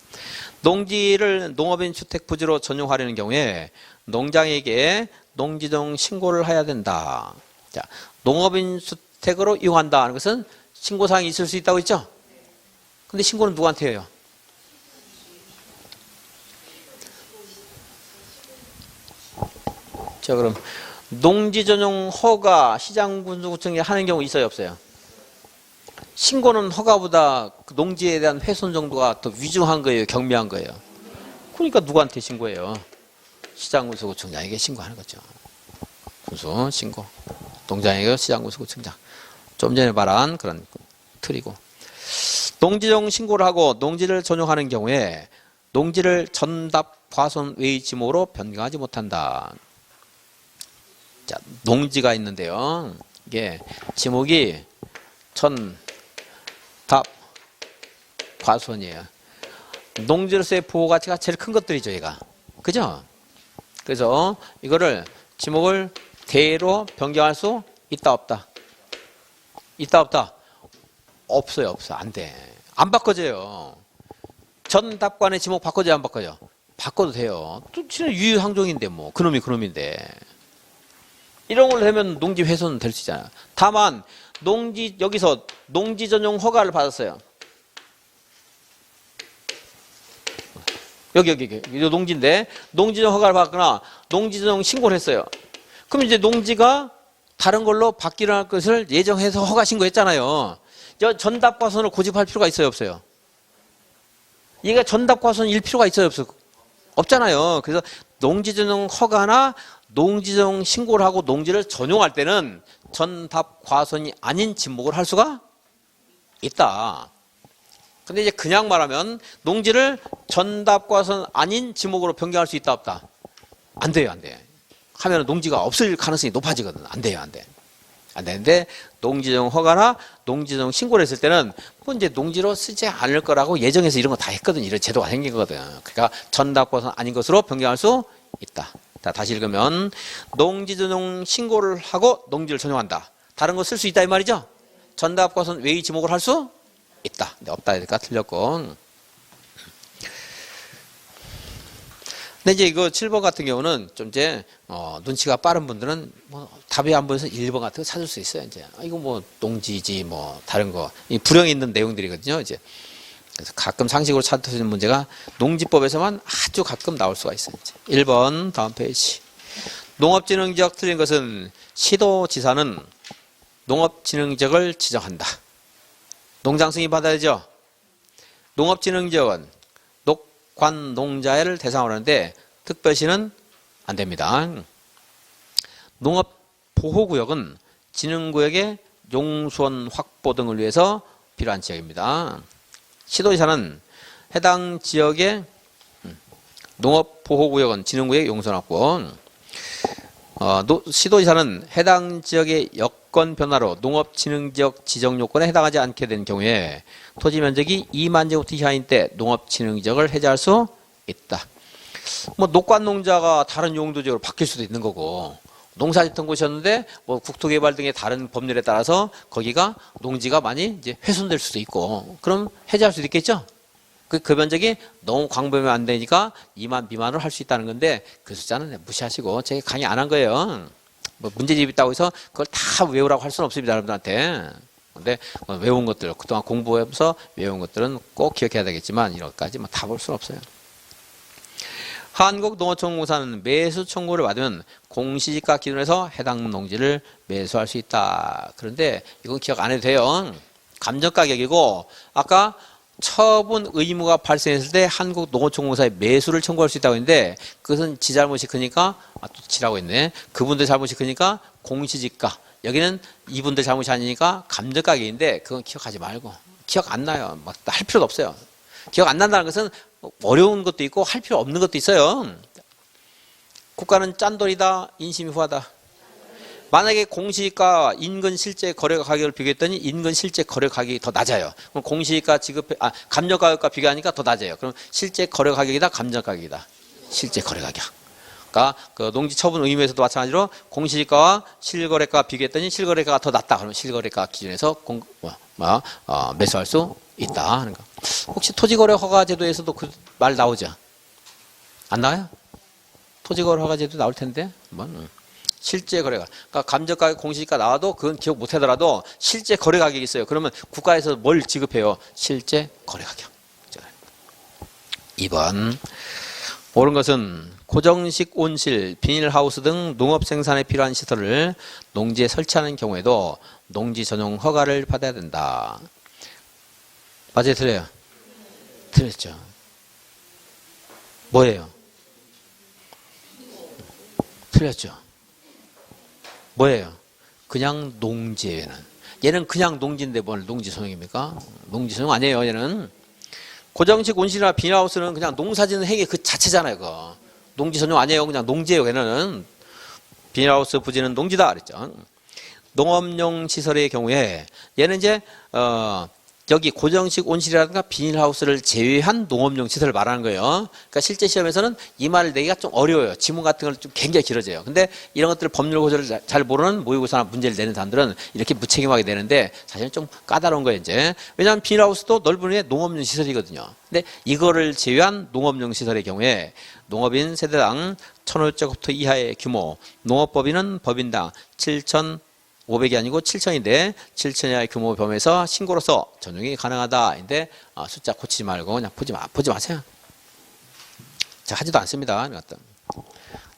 농지를 농업인 주택 부지로 전용하려는 경우에 농장에게 농지정 신고를 해야 된다. 자, 농업인 주택으로 이용한다 하는 것은 신고사항이 있을 수 있다고 했죠? 근데 신고는 누구한테 해요? 자, 그럼 농지 전용 허가 시장군수구청에 하는 경우 있어요, 없어요? 신고는 허가보다 그 농지에 대한 훼손 정도가 더 위중한 거예요, 경미한 거예요. 그러니까 누구한테 신고해요? 시장군수구청장에게 신고하는 거죠. 군수 신고. 농장에게 시장군수구청장. 좀 전에 말한 그런 틀이고. 농지정 신고를 하고 농지를 전용하는 경우에 농지를 전답 과손 외의 지목으로 변경하지 못한다. 자, 농지가 있는데요. 이게 지목이 전답 과손이에요. 농지로서의 보호 가치가 제일 큰 것들이죠, 얘가. 그죠? 그래서 이거를 지목을 대로 변경할 수 있다 없다? 있다 없다? 없어요, 없어. 안 돼. 안 바꿔져요. 전답관의 지목 바꿔져요, 안 바꿔져? 바꿔도 돼요. 또 진짜 유유상종인데 뭐 그놈인데. 이런 걸 하면 농지 훼손 될 수 있잖아요. 다만 여기서 농지 전용 허가를 받았어요. 여기 농지인데 농지 전용 허가를 받거나 농지 전용 신고를 했어요. 그럼 이제 농지가 다른 걸로 바뀌려 할 것을 예정해서 허가 신고했잖아요. 전답과손을 고집할 필요가 있어요, 없어요? 얘가 전답과손일 필요가 있어요, 없어요? 없잖아요. 그래서 농지 전용 허가나 농지 전용 신고를 하고 농지를 전용할 때는 전답 과손이 아닌 지목을 할 수가 있다. 근데 이제 그냥 말하면 농지를 전답 과손 아닌 지목으로 변경할 수 있다 없다? 안 돼요, 안 돼. 하면 농지가 없을 가능성이 높아지거든. 안 돼요, 안 돼. 안 되는데 농지정 허가나 농지정 신고를 했을 때는 뭐 이제 농지로 쓰지 않을 거라고 예정해서 이런 거 다 했거든. 이런 제도가 생긴 거거든. 그러니까 전답 과손 아닌 것으로 변경할 수 있다. 자, 다시 읽으면 농지 전용 신고를 하고 농지를 전용한다. 다른 거 쓸 수 있다 이 말이죠. 전답과선 외의 지목을 할 수 있다. 근데 없다 이니까 틀렸고. 근데 이제 이거 7번 같은 경우는 좀 이제 눈치가 빠른 분들은 뭐 답이 안 보여서 1번 같은 거 찾을 수 있어요. 이제 이거 뭐 농지지 뭐 다른 거 이 불형이 있는 내용들이거든요. 이제 그래서 가끔 상식으로 찾으시는 문제가 농지법에서만 아주 가끔 나올 수가 있어요. 이제 1번 다음 페이지. 농업진흥지역 틀린 것은 시도지사는 농업진흥지역을 지정한다. 농장 승인 받아야 되죠. 농업진흥지역은 녹관 농자를 대상으로 하는데 특별시는 안 됩니다. 농업보호구역은 진흥구역의 용수원 확보 등을 위해서 필요한 지역입니다. 시도지사는 해당 지역의 농업보호구역은 진흥구역의 용수원 확보. 시도지사는 해당 지역의 여건 변화로 농업진흥지역 지정 요건에 해당하지 않게 된 경우에 토지 면적이 2만 제곱미터 이하인 때 농업진흥지역을 해제할 수 있다. 뭐 녹관농자가 다른 용도지역으로 바뀔 수도 있는 거고, 농사짓던 곳이었는데 뭐 국토개발 등의 다른 법률에 따라서 거기가 농지가 많이 이제 훼손될 수도 있고, 그럼 해제할 수도 있겠죠. 그 면적이 너무 광범위하면 안 되니까 2만 미만으로 할 수 있다는 건데 그 숫자는 무시하시고 제가 강의 안 한 거예요. 뭐 문제집 있다고 해서 그걸 다 외우라고 할 수는 없습니다, 여러분들한테. 근데 외운 것들, 그동안 공부해서 외운 것들은 꼭 기억해야 되겠지만 이런 것까지 다 볼 수는 없어요. 한국농어촌공사는 매수 청구를 받으면 공시지가 기준에서 해당 농지를 매수할 수 있다. 그런데 이건 기억 안 해도 돼요. 감정가격이고 아까 처분 의무가 발생했을 때 한국농어촌공사에 매수를 청구할 수 있다고 했는데 그것은 지 잘못이 크니까 또 지라고 했네. 그분들 잘못이 크니까 공시지가. 여기는 이분들 잘못이 아니니까 감정가격인데 그건 기억하지 말고. 기억 안 나요. 막 할 필요도 없어요. 기억 안 난다는 것은 어려운 것도 있고 할 필요 없는 것도 있어요. 국가는 짠돌이다, 인심이 후하다. 만약에 공시지가 인근 실제 거래 가격을 비교했더니 인근 실제 거래 가격이 더 낮아요. 그럼 공시지가 감정 가격과 비교하니까 더 낮아요. 그럼 실제 거래 가격이다, 감정 가격이다. 실제 거래 가격. 그러니까 그 농지 처분 의무에서도 마찬가지로 공시지가와 실거래가 비교했더니 실거래가가 더 낮다. 그러면 실거래가 기준에서 매수할 수 있다. 그러니까 혹시 토지거래 허가제도에서도 그 말 나오죠? 안 나와요? 토지거래 허가제도 나올 텐데 한번. 실제 거래가. 그러니까 감정가격 공시지가 나와도 그건 기억 못 하더라도 실제 거래 가격이 있어요. 그러면 국가에서 뭘 지급해요? 실제 거래 가격. 2번. 옳은 것은 고정식 온실, 비닐하우스 등 농업 생산에 필요한 시설을 농지에 설치하는 경우에도 농지 전용 허가를 받아야 된다. 맞아요? 틀려요? 틀렸죠. 뭐예요? 틀렸죠. 뭐예요? 그냥 농지예요. 얘는 그냥 농지인데 뭘 농지 소용입니까? 농지 소용 아니에요. 얘는 고정식 온실이나 비닐하우스는 그냥 농사짓는 행위 그 자체잖아요. 그거. 농지 소용 아니에요. 그냥 농지예요. 얘는 비닐하우스 부지는 농지다 그랬죠. 농업용 시설의 경우에 얘는 이제 여기 고정식 온실이라든가 비닐하우스를 제외한 농업용 시설을 말하는 거예요. 그러니까 실제 시험에서는 이 말을 내기가 좀 어려워요. 지문 같은 걸 좀 굉장히 길어져요. 근데 이런 것들 법률 구조를 잘 모르는 모의고사나 문제를 내는 사람들은 이렇게 무책임하게 되는데 사실은 좀 까다로운 거예요, 이제. 왜냐하면 비닐하우스도 넓은 의미의 농업용 시설이거든요. 근데 이거를 제외한 농업용 시설의 경우에 농업인 세대당 1,500제곱미터 이하의 규모, 농업법인은 법인당 7,500이 아니고 7,000인데 7,000 이하의 규모 범위에서 신고로서 전용이 가능하다. 인데 숫자 고치지 말고 그냥 보지 마세요. 자, 하지도 않습니다.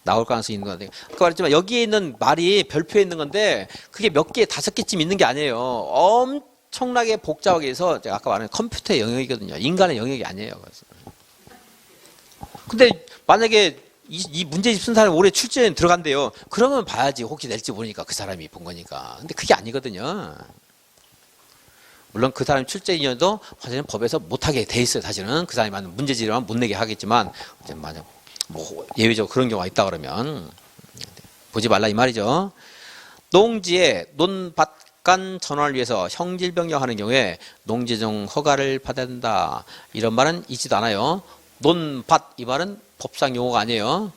나올 가능성이 있는 건데. 아까 말했지만 여기에 있는 말이 별표에 있는 건데 그게 몇 개, 5개쯤 있는 게 아니에요. 엄청나게 복잡하게 해서 제가 아까 말한 컴퓨터의 영역이거든요. 인간의 영역이 아니에요. 그래서. 근데 만약에 이 문제집 쓴 사람이 올해 출제에 들어간대요. 그러면 봐야지. 혹시 낼지 모르니까 그 사람이 본 거니까. 근데 그게 아니거든요. 물론 그 사람이 출제인이어도 사실은 법에서 못하게 돼 있어요. 사실은 그 사람이 만든 문제지만 못 내게 하겠지만 만약 뭐 예외적으로 그런 경우가 있다 그러면 보지 말라 이 말이죠. 농지에 논밭 간 전환을 위해서 형질 변경하는 경우에 농지정 허가를 받아야 된다. 이런 말은 있지도 않아요. 논밭 이 말은 법상 용어가 아니에요.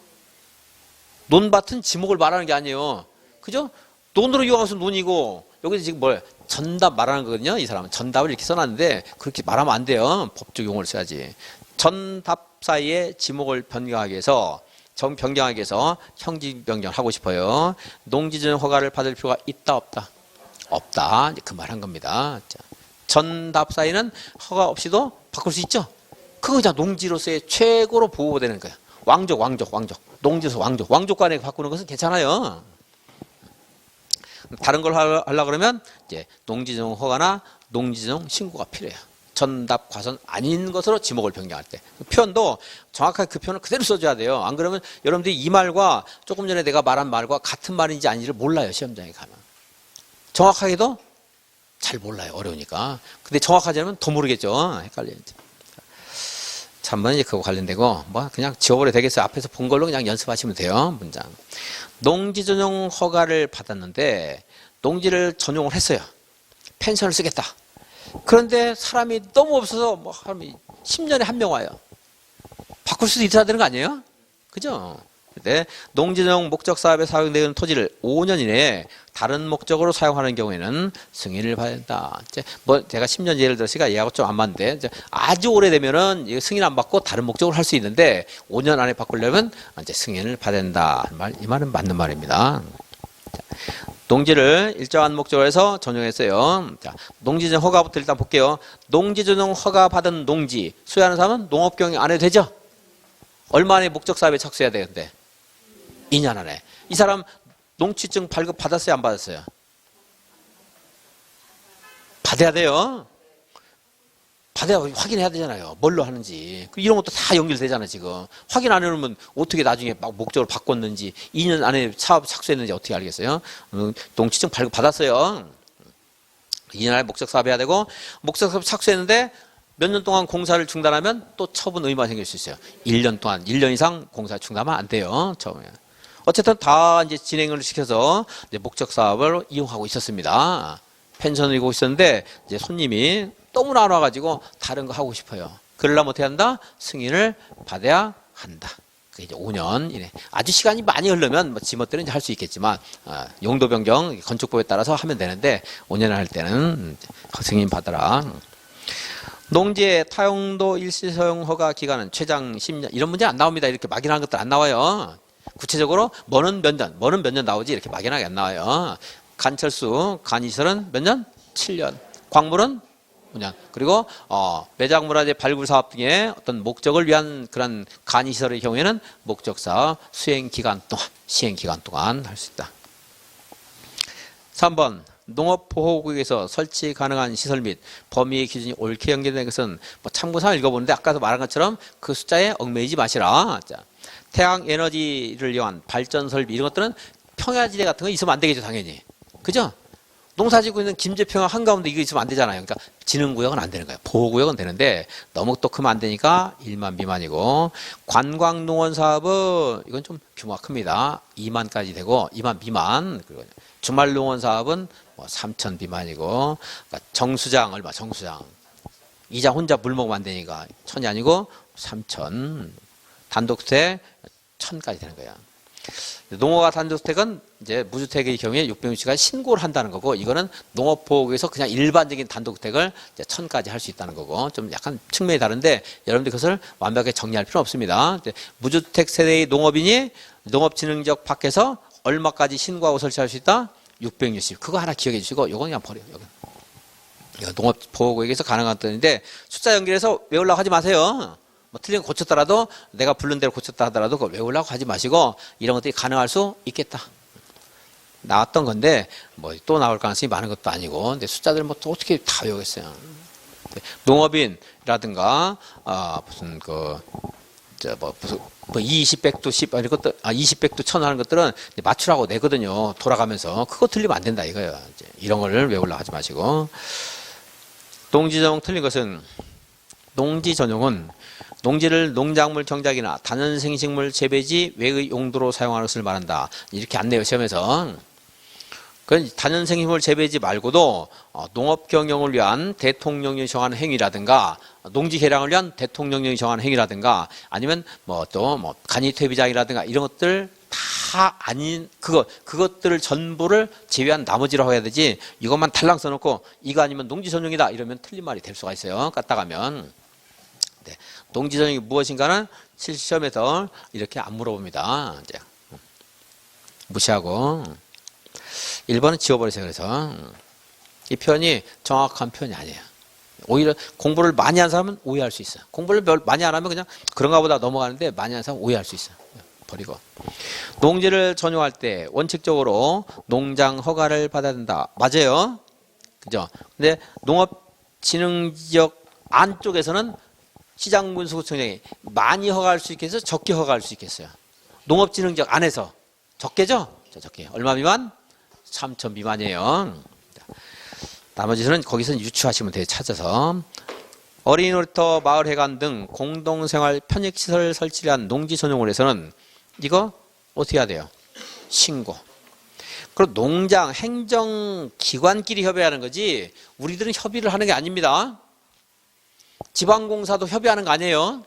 논밭은 지목을 말하는 게 아니에요. 그죠? 논으로 이용해서 논이고, 여기서 지금 뭘 전답 말하는 거거든요. 이 사람은 전답을 이렇게 써놨는데 그렇게 말하면 안 돼요. 법적 용어를 써야지. 전답 사이에 지목을 변경하기 위해서 변경하기 위해서 형지 변경하고 싶어요. 농지전 허가를 받을 필요가 있다 없다? 없다. 그 말 한 겁니다. 자, 전답 사이는 허가 없이도 바꿀 수 있죠. 그거 자 농지로서의 최고로 보호되는 거야. 왕족. 농지에서 왕족 간에 바꾸는 것은 괜찮아요. 다른 걸 하려고 그러면 이제 농지정 허가나 농지정 신고가 필요해요. 전답 과선 아닌 것으로 지목을 변경할 때. 표현도 정확하게 그 표현을 그대로 써줘야 돼요. 안 그러면 여러분들이 이 말과 조금 전에 내가 말한 말과 같은 말인지 아닌지를 몰라요. 시험장에 가면. 정확하게도 잘 몰라요. 어려우니까. 근데 정확하지 않으면 더 모르겠죠. 헷갈려요. 잠번 이제 그거 관련되고 뭐 그냥 지워버려 되겠어요. 앞에서 본 걸로 그냥 연습하시면 돼요. 문장. 농지 전용 허가를 받았는데 농지를 전용을 했어요. 펜션을 쓰겠다. 그런데 사람이 너무 없어서 뭐 사람이 10년에 한 명 와요. 바꿀 수도 있어야 되는 거 아니에요? 그죠? 근데 농지 전용 목적 사업에 사용되는 토지를 5년 이내에 다른 목적으로 사용하는 경우에는 승인을 받아야 된다. 이제 뭐 제가 10년 예를 들어서 얘하고 좀 안 맞는데 이제 아주 오래되면은 승인 안 받고 다른 목적으로 할 수 있는데 5년 안에 바꾸려면 이제 승인을 받아야 된다. 이 말은 맞는 말입니다. 농지를 일정한 목적으로 해서 전용했어요. 자, 농지 전용 허가부터 일단 볼게요. 농지 전용 허가 받은 농지 수여하는 사람은 농업경영 안 해도 되죠? 얼마 안에 목적 사업에 착수해야 되는데 2년 안에. 이 사람 농취증 발급 받았어요? 안 받았어요? 받아야 돼요. 받아야 확인해야 되잖아요. 뭘로 하는지. 이런 것도 다 연결되잖아요, 지금. 확인 안 해놓으면 어떻게 나중에 막 목적을 바꿨는지, 2년 안에 사업 착수했는지 어떻게 알겠어요? 농취증 발급 받았어요. 2년 안에 목적 사업 해야 되고, 목적 사업 착수했는데 몇 년 동안 공사를 중단하면 또 처분 의무가 생길 수 있어요. 1년 동안, 1년 이상 공사 중단하면 안 돼요, 처음에. 어쨌든 다 이제 진행을 시켜서 이제 목적 사업을 이용하고 있었습니다. 펜션을 이용하고 있었는데 이제 손님이 너무나 안 와가지고 다른 거 하고 싶어요. 그러려면 어떻게 한다? 승인을 받아야 한다. 그게 이제 5년 이내. 아주 시간이 많이 흐르면 뭐 지멋대로 이제 할 수 있겠지만 용도 변경 건축법에 따라서 하면 되는데 5년을 할 때는 승인 받아라. 농지의 타용도 일시사용 허가 기간은 최장 10년. 이런 문제 안 나옵니다. 이렇게 막연한 것들 안 나와요. 구체적으로 뭐는 몇 년 나오지 이렇게 막연하게 안 나와요. 간철수, 간이설은 몇 년? 7년. 광물은 5년. 그리고 매장문화재 발굴 사업 등의 어떤 목적을 위한 그런 간이설의 경우에는 목적 사업 수행 기간 동안, 시행 기간 동안 할 수 있다. 3번. 농업보호구역에서 설치 가능한 시설 및 범위의 기준이 옳게 연결된 것은 뭐 참고사항을 읽어보는데 아까도 말한 것처럼 그 숫자에 얽매이지 마시라. 자, 태양 에너지를 이용한 발전 설비 이런 것들은 평야지대 같은 거 있으면 안 되겠죠, 당연히. 그죠? 농사짓고 있는 김제평야 한가운데 이거 있으면 안 되잖아요. 그러니까 진흥구역은 안 되는 거예요. 보호구역은 되는데 너무 또 크면 안 되니까 1만 미만이고 관광농원 사업은 이건 좀 규모가 큽니다. 2만까지 되고 2만 미만. 그리고 주말농원 사업은 뭐 3천 미만이고 그러니까 정수장 얼마? 정수장 이장 혼자 물 먹으면 안 되니까 1,000이 아니고 3천. 단독주택 1,000까지 되는 거야. 농어가 단독주택은 이제 무주택의 경우에 660시간 신고를 한다는 거고 이거는 농업보호구에서 그냥 일반적인 단독주택을 이제 1,000까지 할 수 있다는 거고 좀 약간 측면이 다른데 여러분들 그것을 완벽하게 정리할 필요는 없습니다. 무주택 세대의 농업인이 농업진흥지역 밖에서 얼마까지 신고하고 설치할 수 있다? 660. 그거 하나 기억해 주시고 요건 그냥 버려요. 이거 농업보호구역에서 가능한 뜻인데 숫자 연결해서 외우려고 하지 마세요. 뭐 틀린 거 고쳤더라도 내가 부른 대로 고쳤다 하더라도 그걸 외우려고 하지 마시고 이런 것들이 가능할 수 있겠다. 나왔던 건데 뭐 또 나올 가능성이 많은 것도 아니고 근데 숫자들 뭐 또 어떻게 다 외우겠어요. 농업인이라든가 무슨 무슨 20백도 10 이런 것들 20백도 1000 하는 것들은 맞추라고 내거든요. 돌아가면서 그거 틀리면 안 된다 이거예요. 이제 이런 거를 외우려고 하지 마시고 농지 전용 틀린 것은 농지 전용은 농지를 농작물 경작이나 단연생식물 재배지 외의 용도로 사용하는 것을 말한다. 이렇게 안 내요 시험에서. 그 단연생식물 재배지 말고도 농업 경영을 위한 대통령령이 정하는 행위라든가 농지 개량을 위한 대통령령이 정하는 행위라든가 아니면 또 간이 퇴비장이라든가 이런 것들 다 다 아닌 그것들을 전부를 제외한 나머지라고 해야 되지, 이것만 달랑 써놓고 이거 아니면 농지 전용이다 이러면 틀린 말이 될 수가 있어요. 까딱하면. 네. 농지 전용이 무엇인가는 실시험에서 이렇게 안 물어봅니다. 이제 무시하고 1번은 지워버리세요. 그래서 이 표현이 정확한 표현이 아니에요. 오히려 공부를 많이 한 사람은 오해할 수 있어요. 공부를 많이 안 하면 그냥 그런가 보다 넘어가는데, 많이 한 사람은 오해할 수 있어요. 버리고. 농지를 전용할 때 원칙적으로 농장 허가를 받아야 된다. 맞아요. 그죠? 근데 농업진흥지역 안쪽에서는 시장군수구청장이 많이 허가할 수 있겠어요? 적게 허가할 수 있겠어요? 농업진흥지역 안에서 적게죠? 적게. 얼마 미만? 3천 미만이에요. 나머지는 거기서 유추하시면 돼요. 찾아서. 어린이 놀이터, 마을 회관 등 공동생활 편익시설 설치를 한 농지 전용을 해서는 이거 어떻게 해야 돼요? 신고. 그리고 농장, 행정기관끼리 협의하는 거지, 우리들은 협의를 하는 게 아닙니다. 지방공사도 협의하는 거 아니에요.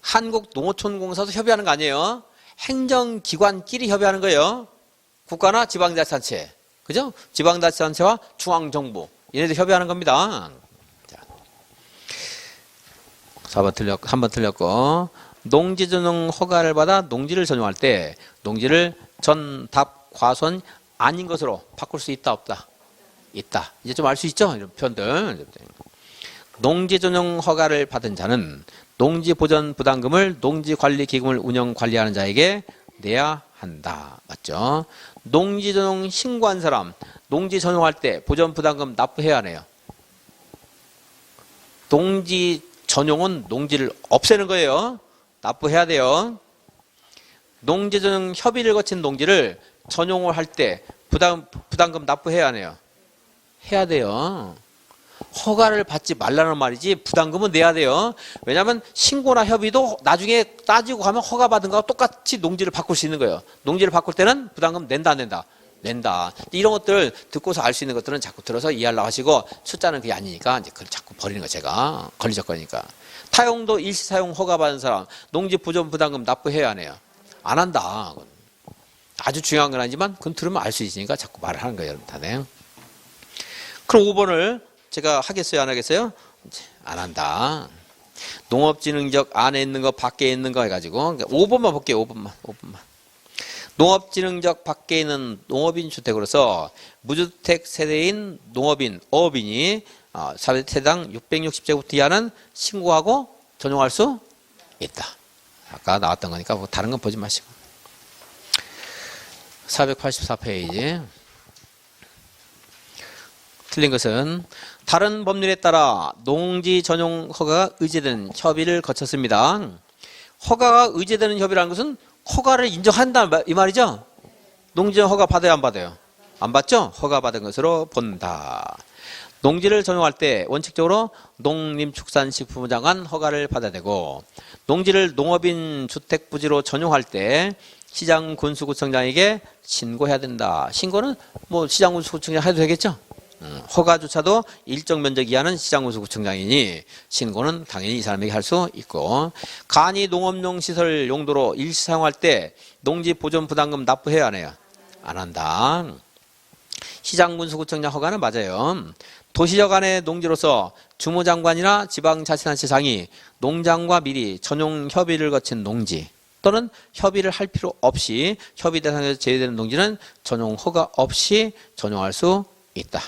한국농어촌공사도 협의하는 거 아니에요. 행정기관끼리 협의하는 거예요. 국가나 지방자치단체. 그죠? 지방자치단체와 중앙정부. 얘네들 협의하는 겁니다. 자. 3번 틀렸고. 농지 전용 허가를 받아 농지를 전용할 때 농지를 전, 답, 과손 아닌 것으로 바꿀 수 있다, 없다? 있다. 이제 좀 알 수 있죠? 이런 표현들. 농지 전용 허가를 받은 자는 농지 보전 부담금을 농지 관리 기금을 운영 관리하는 자에게 내야 한다. 맞죠? 농지 전용 신고한 사람, 농지 전용할 때 보전 부담금 납부해야 하네요. 농지 전용은 농지를 없애는 거예요. 납부해야 돼요. 농지 전용 협의를 거친 농지를 전용을 할 때 부담금 납부해야 하네요. 해야 돼요. 허가를 받지 말라는 말이지 부담금은 내야 돼요. 왜냐하면 신고나 협의도 나중에 따지고 가면 허가 받은 거하고 똑같이 농지를 바꿀 수 있는 거예요. 농지를 바꿀 때는 부담금 낸다, 안 낸다? 낸다. 이런 것들 듣고서 알 수 있는 것들은 자꾸 들어서 이해하려고 하시고, 숫자는 그게 아니니까 이제 그걸 자꾸 버리는 거, 제가 걸리적거리니까. 타용도 일시사용 허가 받은 사람 농지 보존 부담금 납부해야 하네요. 안 한다. 아주 중요한 건 아니지만 그건 들으면 알 수 있으니까 자꾸 말을 하는 거예요, 여러분. 다네. 그럼 5번을 제가 하겠어요, 안 하겠어요? 안 한다. 농업진흥지역 안에 있는 거, 밖에 있는 거 해가지고 5번만 볼게요. 5번만. 농업진흥지역 밖에 있는 농업인 주택으로서 무주택 세대인 농업인, 어업인이 4세당 660제곱미터 이하는 신고하고 전용할 수 있다. 아까 나왔던 거니까 뭐 다른 건 보지 마시고. 484페이지. 틀린 것은 다른 법률에 따라 농지 전용 허가가 의제되는 협의를 거쳤습니다. 허가가 의제되는 협의라는 것은 허가를 인정한다 이 말이죠. 농지 전용 허가 받아요, 안 받아요? 안 받죠? 허가 받은 것으로 본다. 농지를 전용할 때 원칙적으로 농림축산식품부 장관 허가를 받아야 되고, 농지를 농업인 주택부지로 전용할 때 시장군수구청장에게 신고해야 된다. 신고는 뭐 시장군수구청장 해도 되겠죠? 허가조차도 일정 면적 이하는 시장군수구청장이니 신고는 당연히 이 사람에게 할 수 있고, 간이 농업용 시설 용도로 일시 사용할 때 농지 보존 부담금 납부해야 하네요. 안 한다. 시장군수구청장 허가는 맞아요. 도시적 안의 농지로서 주무장관이나 지방자치단체장이 농장과 미리 전용 협의를 거친 농지 또는 협의를 할 필요 없이 협의 대상에서 제외되는 농지는 전용 허가 없이 전용할 수 있다.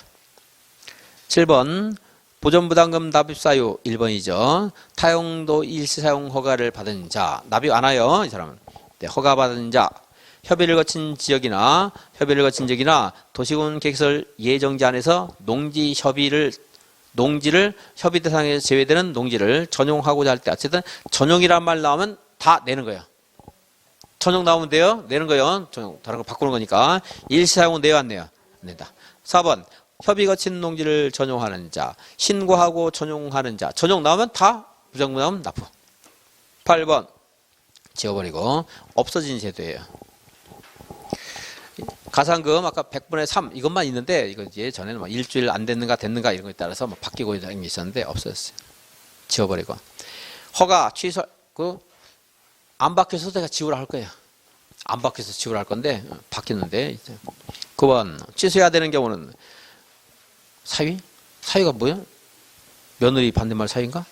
7번 보존부담금 납입사유 1번이죠. 타용도 일시사용 허가를 받은 자, 납입 안 와요, 이 사람은. 네, 허가받은 자, 협의를 거친 지역이나 도시군 계획설 예정지 안에서 농지를 협의 대상에서 제외되는 농지를 전용하고자 할 때, 어쨌든 전용이란 말 나오면 다 내는 거예요. 전용 나오면 돼요? 내는 거예요. 전용, 다른 거 바꾸는 거니까. 일시사용은 내요, 안 내요? 안 낸다. 4번 협의 거친 농지를 전용하는 자, 신고하고 전용하는 자, 전용 나오면 다, 부정부 나오면 납부. 8번 지워버리고 없어진 제도예요. 가산금 아까 100분의 3 이것만 있는데, 이거 이제 전에는 막 일주일 안 됐는가 이런 거에 따라서 막 바뀌고 있는 게 있었는데 없어졌어요. 지워버리고. 허가 취소 안 바뀌어서 내가 지우라 할 거예요. 안 바뀌어서 지불할 건데 바뀌었는데 9번 취소해야 되는 경우는 사위? 사위가 뭐야? 며느리 반대말 사위인가?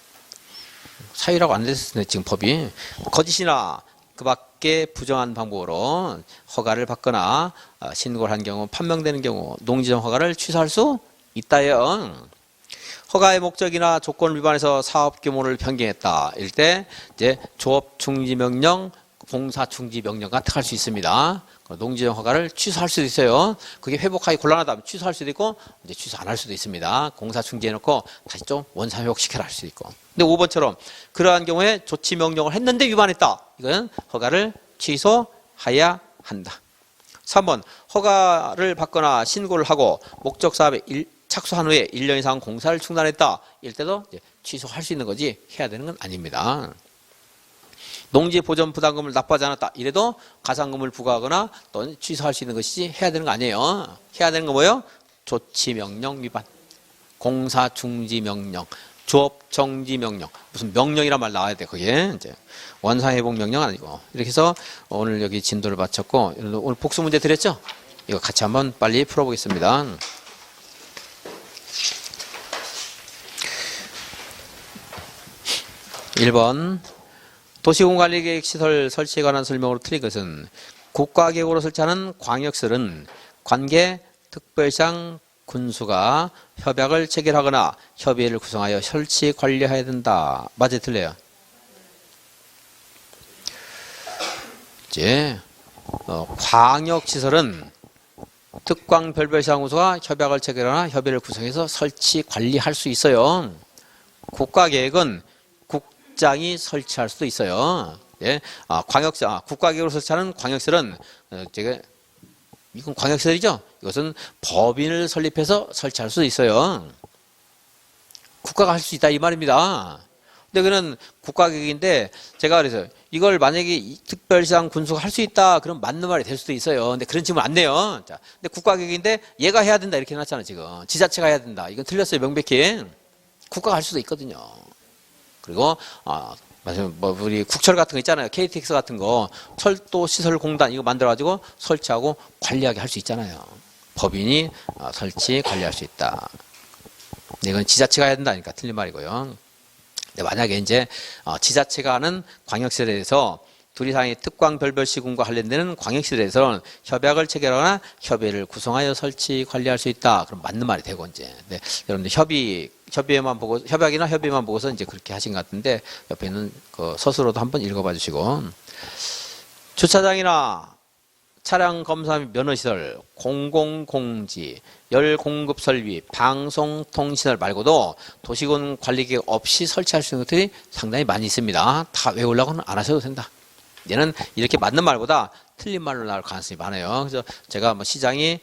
사위라고 안 됐었네 지금 법이. 거짓이나 그 밖에 부정한 방법으로 허가를 받거나 신고를 한 경우 판명되는 경우 농지정 허가를 취소할 수 있다요. 허가의 목적이나 조건을 위반해서 사업 규모를 변경했다. 이럴 때 이제 조업 중지 명령, 공사 중지 명령과 택할 수 있습니다. 농지정 허가를 취소할 수도 있어요. 그게 회복하기 곤란하다면 취소할 수도 있고 이제 취소 안 할 수도 있습니다. 공사 중지해놓고 다시 좀 원상 회복시켜라 할 수도 있고. 근데 5번처럼 그러한 경우에 조치 명령을 했는데 위반했다. 이거는 허가를 취소해야 한다. 3번 허가를 받거나 신고를 하고 목적 사업에 착수한 후에 1년 이상 공사를 중단했다. 이럴 때도 이제 취소할 수 있는 거지 해야 되는 건 아닙니다. 농지 보전 부담금을 납부하지 않았다. 이래도 가산금을 부과하거나 또는 취소할 수 있는 것이지 해야 되는 거 아니에요. 해야 되는 거 뭐예요? 조치 명령 위반, 공사 중지 명령, 조업 정지 명령. 무슨 명령이란 말 나와야 돼. 그게 이제 원상 회복 명령 아니고. 이렇게 해서 오늘 여기 진도를 마쳤고 오늘 복수 문제 드렸죠? 이거 같이 한번 빨리 풀어보겠습니다. 1번 도시공관리계획 시설 설치에 관한 설명으로 틀린 것은 국가계획으로 설치하는 광역시설은 관계 특별시장 군수가 협약을 체결하거나 협의회를 구성하여 설치 관리해야 된다. 맞아요, 틀려요? 이제 광역시설은 특광별별시장 군수가 협약을 체결하거나 협의회를 구성해서 설치 관리할 수 있어요. 국가계획은 국장이 설치할 수도 있어요. 예, 국가계획으로 설치하는 광역시설은 이건 광역시설이죠. 이것은 법인을 설립해서 설치할 수도 있어요. 국가가 할 수 있다 이 말입니다. 근데 그는 국가계획인데 제가 그래서 이걸 만약에 특별시장 군수가 할 수 있다 그럼 맞는 말이 될 수도 있어요. 근데 그런 질문 안 내요. 자, 근데 국가계획인데 얘가 해야 된다 이렇게 해놨잖아 지금. 지자체가 해야 된다. 이건 틀렸어요 명백히. 국가가 할 수도 있거든요. 그리고 우리 국철 같은 거 있잖아요. KTX 같은 거 철도시설공단 이거 만들어가지고 설치하고 관리하게 할 수 있잖아요. 법인이 설치 관리할 수 있다. 이건 지자체가 해야 된다니까 틀린 말이고요. 근데 만약에 이제 지자체가 하는 광역시설에 대해서 둘 이상의 특광별별시군과 관련되는 광역시설에서는 협약을 체결하거나 협의회를 구성하여 설치 관리할 수 있다. 그럼 맞는 말이 되고 이제. 네, 여러분들 협의회만 보고 협약이나 협의회만 보고서 이제 그렇게 하신 것 같은데 옆에 있는 그 서술로도 한번 읽어봐 주시고 주차장이나 차량 검사 및 면허시설, 공공공지, 열공급 설비, 방송통신시설 말고도 도시군 관리계획 없이 설치할 수 있는 것들이 상당히 많이 있습니다. 다 외우려고는 안 하셔도 된다. 얘는 이렇게 맞는 말보다 틀린 말로 나올 가능성이 많아요. 그래서 제가 뭐 시장이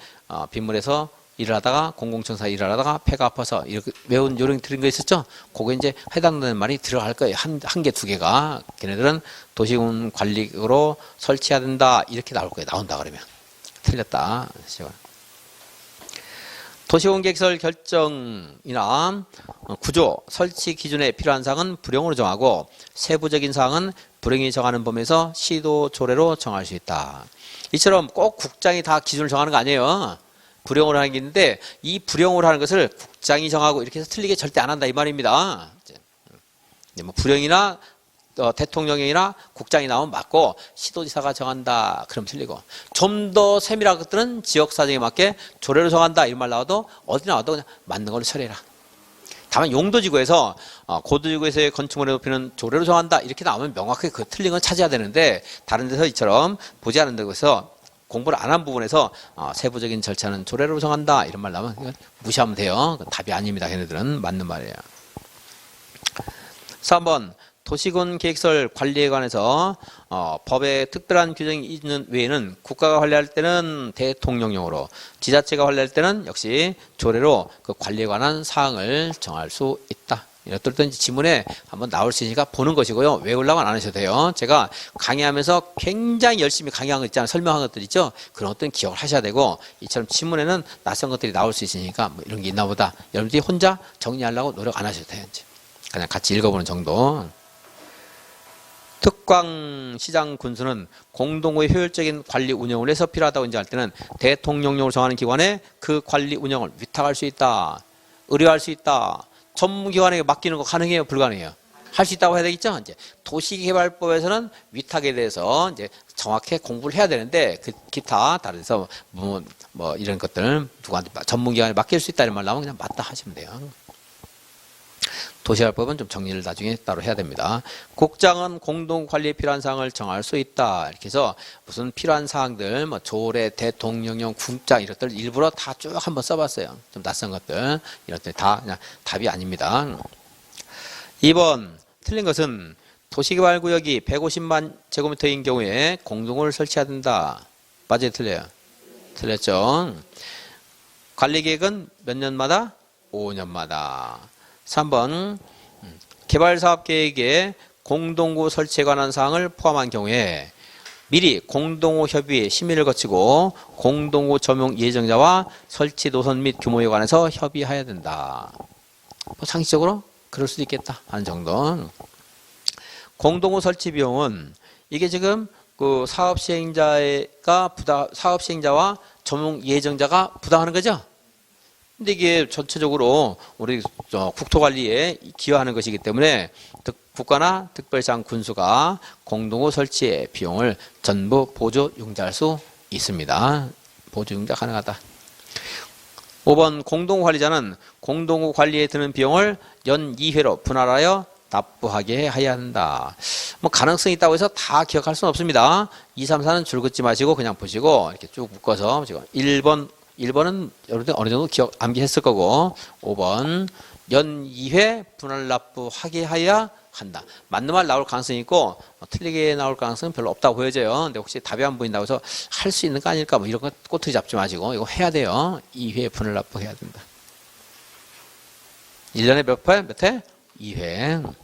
빗물에서 일을 하다가 공공청사 일을 하다가 폐가 아파서 이렇게 외운 요령 들은 거 있었죠? 그거 이제 해당되는 말이 들어갈 거예요. 한 개, 두 개가. 걔네들은 도시군 관리로 설치해야 된다. 이렇게 나올 거예요. 나온다 그러면. 틀렸다. 도시군 계획설 결정이나 구조, 설치 기준에 필요한 사항은 불용으로 정하고 세부적인 사항은 불용이 정하는 범위에서 시도 조례로 정할 수 있다. 이처럼 꼭 국장이 다 기준을 정하는 거 아니에요. 불용으로 하는 게 있는데 이 불용으로 하는 것을 국장이 정하고 이렇게 해서 틀리게 절대 안 한다 이 말입니다. 뭐 불용이나 대통령이나 국장이 나오면 맞고 시도지사가 정한다 그럼 틀리고 좀 더 세밀한 것들은 지역사정에 맞게 조례로 정한다 이런 말 나와도 어디 나와도 그냥 맞는 걸로 처리해라. 다만 용도지구에서 고도지구에서의 건축물의 높이는 조례로 정한다 이렇게 나오면 명확하게 그 틀린 건 찾아야 되는데 다른 데서 이처럼 보지 않은 데서 공부를 안 한 부분에서 세부적인 절차는 조례로 정한다 이런 말 나오면 이건 무시하면 돼요. 답이 아닙니다. 걔네들은 맞는 말이에요. 3번 도시군 계획설 관리에 관해서 법에 특별한 규정이 있는 외에는 국가가 관리할 때는 대통령령으로 지자체가 관리할 때는 역시 조례로 그 관리에 관한 사항을 정할 수 있다. 어떨 지문에 한번 나올 수 있으니까 보는 것이고요. 외우려고는 안 하셔도 돼요. 제가 강의하면서 굉장히 열심히 강의한 거 있잖아요. 설명한 것들 있죠. 그런 것들은 기억을 하셔야 되고 이처럼 지문에는 낯선 것들이 나올 수 있으니까 뭐 이런 게 있나 보다. 여러분들이 혼자 정리하려고 노력 안 하셔도 돼요. 이제. 그냥 같이 읽어보는 정도. 특광시장 군수는 공동구의 효율적인 관리 운영을 위해서 필요하다고 인정할 때는 대통령령으로 정하는 기관에 그 관리 운영을 위탁할 수 있다. 의뢰할 수 있다. 전문기관에게 맡기는 거 가능해요? 불가능해요? 할 수 있다고 해야 되겠죠? 이제 도시개발법에서는 위탁에 대해서 이제 정확히 공부를 해야 되는데 그 기타 다른서 뭐 이런 것들 누구한테 전문기관에 맡길 수 있다 이런 말 나오면 그냥 맞다 하시면 돼요. 도시개발법은 좀 정리를 나중에 따로 해야 됩니다. 국장은 공동관리에 필요한 사항을 정할 수 있다. 이렇게 해서 무슨 필요한 사항들, 뭐 조례, 대통령령, 국장 이런 것들 일부러 다 쭉 한번 써봤어요. 좀 낯선 것들 이런 것들 다 그냥 답이 아닙니다. 2번 틀린 것은 도시개발구역이 150만 제곱미터인 경우에 공동을 설치해야 된다. 맞아요? 틀려요? 틀렸죠. 관리계획은 몇 년마다? 5년마다. 3번 개발사업계획에 공동구 설치에 관한 사항을 포함한 경우에 미리 공동구 협의회 심의를 거치고 공동구 점용 예정자와 설치 노선 및 규모에 관해서 협의해야 된다. 뭐 상식적으로 그럴 수도 있겠다 하는 정도. 공동구 설치 비용은 이게 지금 그 사업 시행자와 점용 예정자가 부담하는 거죠. 근데 이게 전체적으로 우리 국토관리에 기여하는 것이기 때문에 국가나 특별시장 군수가 공동구 설치의 비용을 전부 보조 융자할 수 있습니다. 보조 융자 가능하다. 5번 공동구 관리자는 공동구 관리에 드는 비용을 연 2회로 분할하여 납부하게 해야 한다. 뭐 가능성이 있다고 해서 다 기억할 수는 없습니다. 2, 3, 4는 줄긋지 마시고 그냥 보시고 이렇게 쭉 묶어서 지금 1번은 여러분들 어느 정도 암기했을 거고 5번 연 2회 분할 납부하게 해야 한다. 맞는 말 나올 가능성이 있고 틀리게 나올 가능성은 별로 없다고 보여져요. 근데 혹시 답이 안 보인다고 해서 할 수 있는 거 아닐까 뭐 이런 거 꼬투리 잡지 마시고 이거 해야 돼요. 2회 분할 납부해야 된다. 1년에 몇 회? 몇 회? 2회.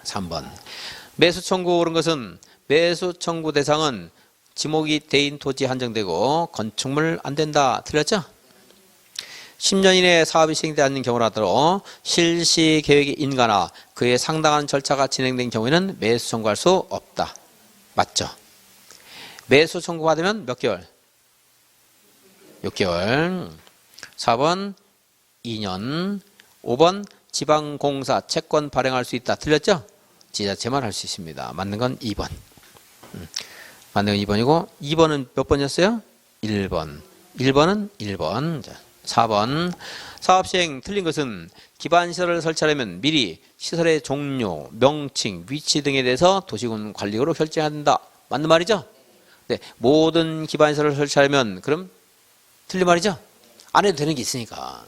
3번 매수 청구 옳은 것은 매수 청구 대상은 지목이 대인 토지 한정되고 건축물 안 된다. 틀렸죠? 10년 이내에 사업이 시행되지 않는 경우라도 실시 계획의 인가나 그에 상당한 절차가 진행된 경우에는 매수 청구할 수 없다. 맞죠? 매수 청구 받으면 몇 개월? 6개월. 4번 2년. 5번 지방공사 채권 발행할 수 있다. 틀렸죠? 지자체만 할 수 있습니다. 맞는 건 2번. 맞는 건 2번이고 2번은 몇 번이었어요? 1번. 1번은 1번. 자, 4번 사업시행 틀린 것은 기반시설을 설치하려면 미리 시설의 종류, 명칭, 위치 등에 대해서 도시군 관리구로 결정해야 된다. 맞는 말이죠? 네, 모든 기반시설을 설치하려면 그럼 틀린 말이죠? 안 해도 되는 게 있으니까.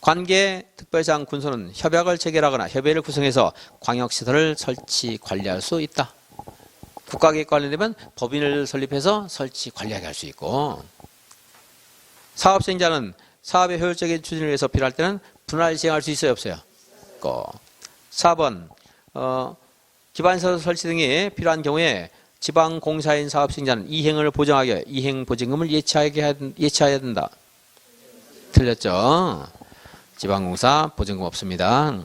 관계 특별시장 군수는 협약을 체결하거나 협의회를 구성해서 광역시설을 설치 관리할 수 있다. 국가계획 관련되면 법인을 설립해서 설치 관리하게 할 수 있고 사업 시행자는 사업의 효율적인 추진을 위해서 필요할 때는 분할 시행할 수 있어요? 없어요? 4번 기반시설 설치 등이 필요한 경우에 지방공사인 사업 시행자는 이행을 보장하기 위해 이행 보증금을 예치해야 된다. 틀렸죠? 지방공사 보증금 없습니다.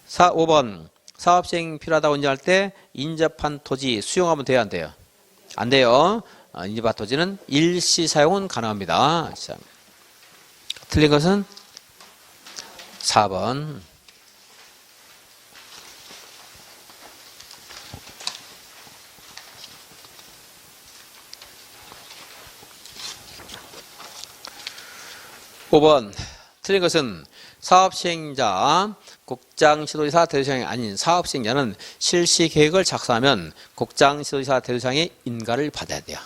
5번 사업 시행 필요하다고 인정할 때 인접한 토지 수용하면 돼요? 안 돼요? 안 돼요. 인접한 토지는 일시 사용은 가능합니다. 틀린 것은 4번. (5번) 틀린 것은 사업 시행자 국장 시도지사 대도시장이 아닌 사업 시행자는 실시 계획을 작성하면 국장 시도지사 대도시장의 인가를 받아야 돼요.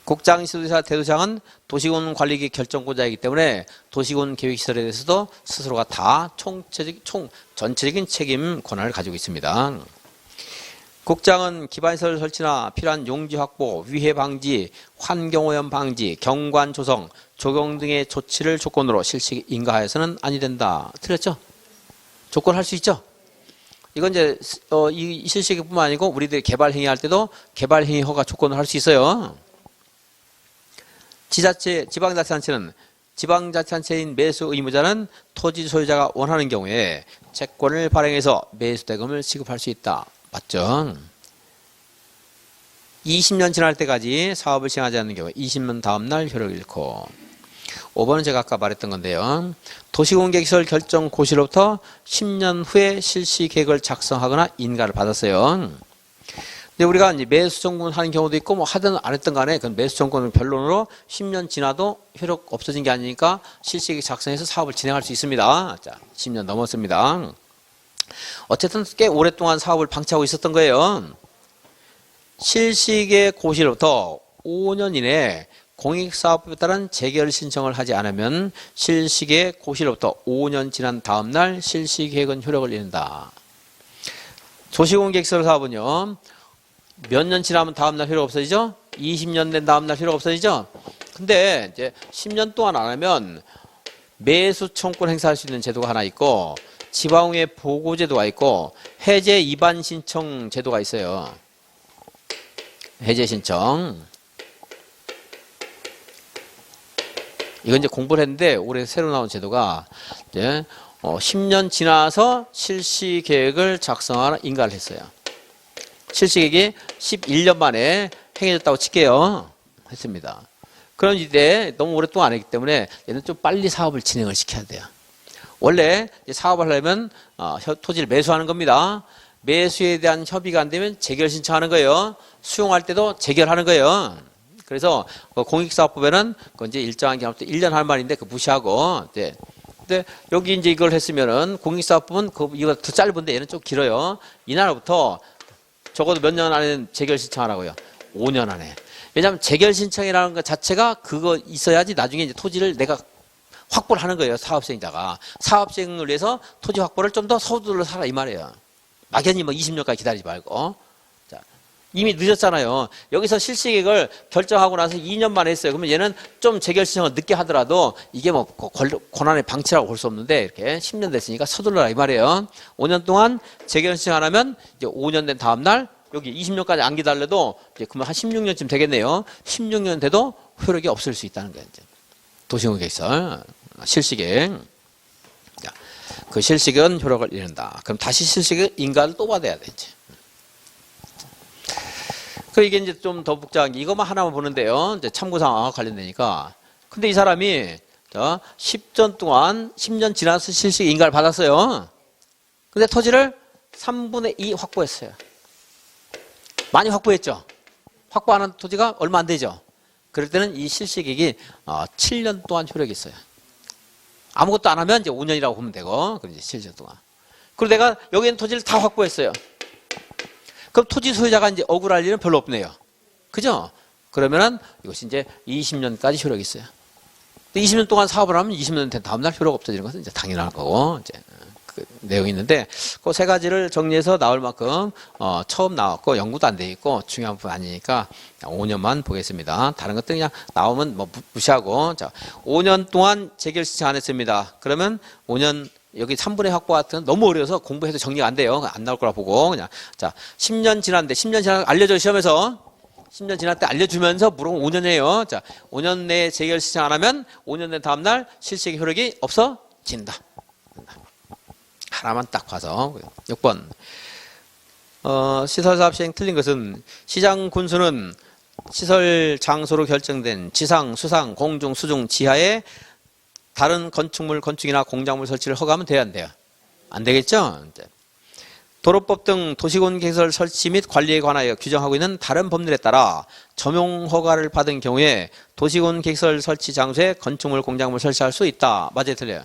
국장 시도지사 대도시장은 도시군 관리계획 결정권자이기 때문에 도시군 계획시설에 대해서도 스스로가 다 전체적인 책임 권한을 가지고 있습니다. 국장은 기반시설 설치나 필요한 용지 확보, 위해 방지, 환경오염 방지, 경관 조성, 조경 등의 조치를 조건으로 실시 인가하여서는 아니 된다. 틀렸죠? 조건할 수 있죠? 이건 이제 이 실시계획뿐만 아니고 우리들이 개발 행위할 때도 개발 행위 허가 조건을 할 수 있어요. 지방자치단체는 지방자치단체인 매수 의무자는 토지 소유자가 원하는 경우에 채권을 발행해서 매수 대금을 지급할 수 있다. 맞죠? 20년 지날 때까지 사업을 시행하지 않는 경우 20년 다음 날 효력을 잃고 5번은 제가 아까 말했던 건데요. 도시공개시설 결정 고시로부터 10년 후에 실시 계획을 작성하거나 인가를 받았어요. 근데 우리가 이제 매수 정보는 하는 경우도 있고 뭐 하든 안 했든 간에 그 매수 정보는 변론으로 10년 지나도 효력 없어진 게 아니니까 실시 계획 작성해서 사업을 진행할 수 있습니다. 자, 10년 넘었습니다. 어쨌든 꽤 오랫동안 사업을 방치하고 있었던 거예요. 실시계획 고시로부터 5년 이내에 공익사업법에 따른 재결 신청을 하지 않으면 실시계획 고시로부터 5년 지난 다음 날 실시계획은 효력을 잃는다. 도시공개시설 사업은요. 몇 년 지나면 다음 날 효력 없어지죠? 20년 된 다음 날 효력 없어지죠? 근데 이제 10년 동안 안 하면 매수 청구권 행사할 수 있는 제도가 하나 있고 지방의 보고 제도가 있고 해제 위반 신청 제도가 있어요. 해제 신청. 이건 이제 공부를 했는데 올해 새로 나온 제도가 이제 10년 지나서 실시 계획을 작성하는 인가를 했어요. 실시 계획이 11년 만에 행해졌다고 칠게요. 했습니다. 그럼 이때 너무 오랫동안 안 했기 때문에 얘는 좀 빨리 사업을 진행을 시켜야 돼요. 원래 사업을 하려면 토지를 매수하는 겁니다. 매수에 대한 협의가 안 되면 재결 신청하는 거예요. 수용할 때도 재결하는 거예요. 그래서 공익사업법에는 이제 일정한 기간부터 1년 할 말인데 그 무시하고 근데 여기 이제 이걸 했으면은 공익사업법은 이거 더 짧은데 얘는 좀 길어요. 이날부터 적어도 몇 년 안에 재결 신청하라고요. 5년 안에. 왜냐하면 재결 신청이라는 것 자체가 그거 있어야지 나중에 이제 토지를 내가 확보를 하는 거예요. 사업시행자가. 사업시행을 위해서 토지 확보를 좀 더 서둘러서 하라 이 말이에요. 막연히 뭐 20년까지 기다리지 말고. 자, 이미 늦었잖아요. 여기서 실시계획을 결정하고 나서 2년 만에 했어요. 그러면 얘는 좀 재결 신청을 늦게 하더라도 이게 뭐 권한의 방치라고 볼 수 없는데 이렇게 10년 됐으니까 서둘러라 이 말이에요. 5년 동안 재결 신청 안 하면 이제 5년 된 다음 날 여기 20년까지 안 기다려도 이제 그러면 한 16년쯤 되겠네요. 16년 돼도 효력이 없을 수 있다는 거예요. 이제. 도시공개시설 실시계획. 그 실시계획은 효력을 잃는다. 그럼 다시 실시계획 인가를 또 받아야 돼 이제. 그 이게 이제 좀 더 복잡한 게 이것만 하나만 보는데요. 이제 참고사항 관련되니까. 근데 이 사람이 10년 동안 10년 지나서 실시계획 인가를 받았어요. 근데 토지를 3분의 2 확보했어요. 많이 확보했죠. 확보하는 토지가 얼마 안 되죠. 그럴 때는 이 실시계획이 7년 동안 효력이 있어요. 아무것도 안 하면 이제 5년이라고 보면 되고, 그럼 이제 7년 동안. 그리고 내가 여기 있는 토지를 다 확보했어요. 그럼 토지 소유자가 이제 억울할 일은 별로 없네요. 그죠? 그러면은 이것이 이제 20년까지 효력이 있어요. 20년 동안 사업을 하면 20년 된 다음날 효력 없어지는 것은 이제 당연한 거고, 이제 그 내용이 있는데, 그 세 가지를 정리해서 나올 만큼, 처음 나왔고, 연구도 안 돼 있고, 중요한 부분 아니니까 5년만 보겠습니다. 다른 것들 그냥 나오면 뭐 무시하고, 자, 5년 동안 재결 신청 안 했습니다. 그러면 5년, 여기 3분의 확보 같은 너무 어려워서 공부해도 정리가 안 돼요. 안 나올 거라 보고, 그냥. 자, 10년 지났는데, 10년 지나 알려줘, 시험에서. 10년 지날 때 알려주면서 물어보면 5년이에요. 자, 5년 내에 재결 신청 안 하면 5년 된 다음날 실시계획 효력이 없어진다. 하나만 딱 봐서 6번 시설사업 시행 틀린 것은 시장 군수는 시설 장소로 결정된 지상, 수상, 공중, 수중, 지하에 다른 건축물, 건축이나 공작물 설치를 허가하면 돼야 안 돼요? 안 되겠죠? 도로법 등 도시공개시설 설치 및 관리에 관하여 규정하고 있는 다른 법률에 따라 점용 허가를 받은 경우에 도시공개시설 설치 장소에 건축물, 공작물 설치할 수 있다. 맞아요, 틀려요?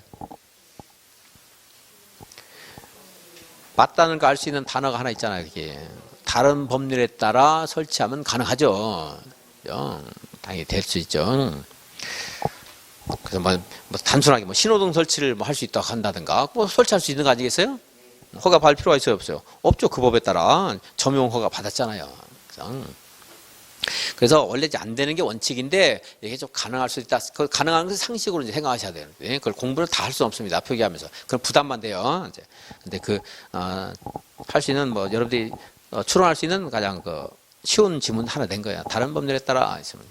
맞다는 거 알 수 있는 단어가 하나 있잖아요. 그게 다른 법률에 따라 설치하면 가능하죠. 당연히 될 수 있죠. 그래서 뭐 단순하게 뭐 신호등 설치를 뭐 할 수 있다고 한다든가 뭐 설치할 수 있는 거 아니겠어요? 허가 받을 필요가 있어요, 없어요? 없죠. 그 법에 따라 점용 허가 받았잖아요. 그래서 원래 이제 안 되는 게 원칙인데 이게 좀 가능할 수 있다. 그 가능한 것을 상식으로 이제 생각하셔야 되는데 그걸 공부를 다 할 수 없습니다. 표기하면서 그럼 부담만 돼요. 이제 근데 그 할 수 있는 뭐 여러분들이 추론할 수 있는 가장 그 쉬운 지문 하나 된 거예요. 다른 법률에 따라 있으면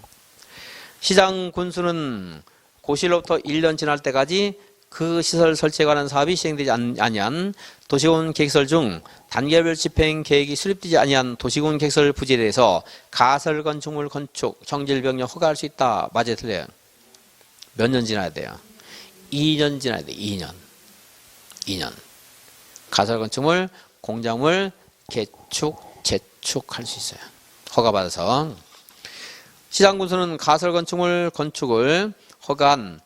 시장 군수는 고시로부터 1년 지날 때까지 그 시설 설치에 관한 사업이 시행되지 아니한 도시군 계획설 중 단계별 집행 계획이 수립되지 아니한 도시군 계획설 부지에 대해서 가설 건축물 건축 정질 병력 허가할 수 있다. 맞아요, 틀려요? 몇 년 지나야 돼요? 2년 지나야 돼요. 2년. 가설 건축물, 공작물 개축, 재축할 수 있어요. 허가받아서. 시장군수는 가설 건축물 건축을 허가한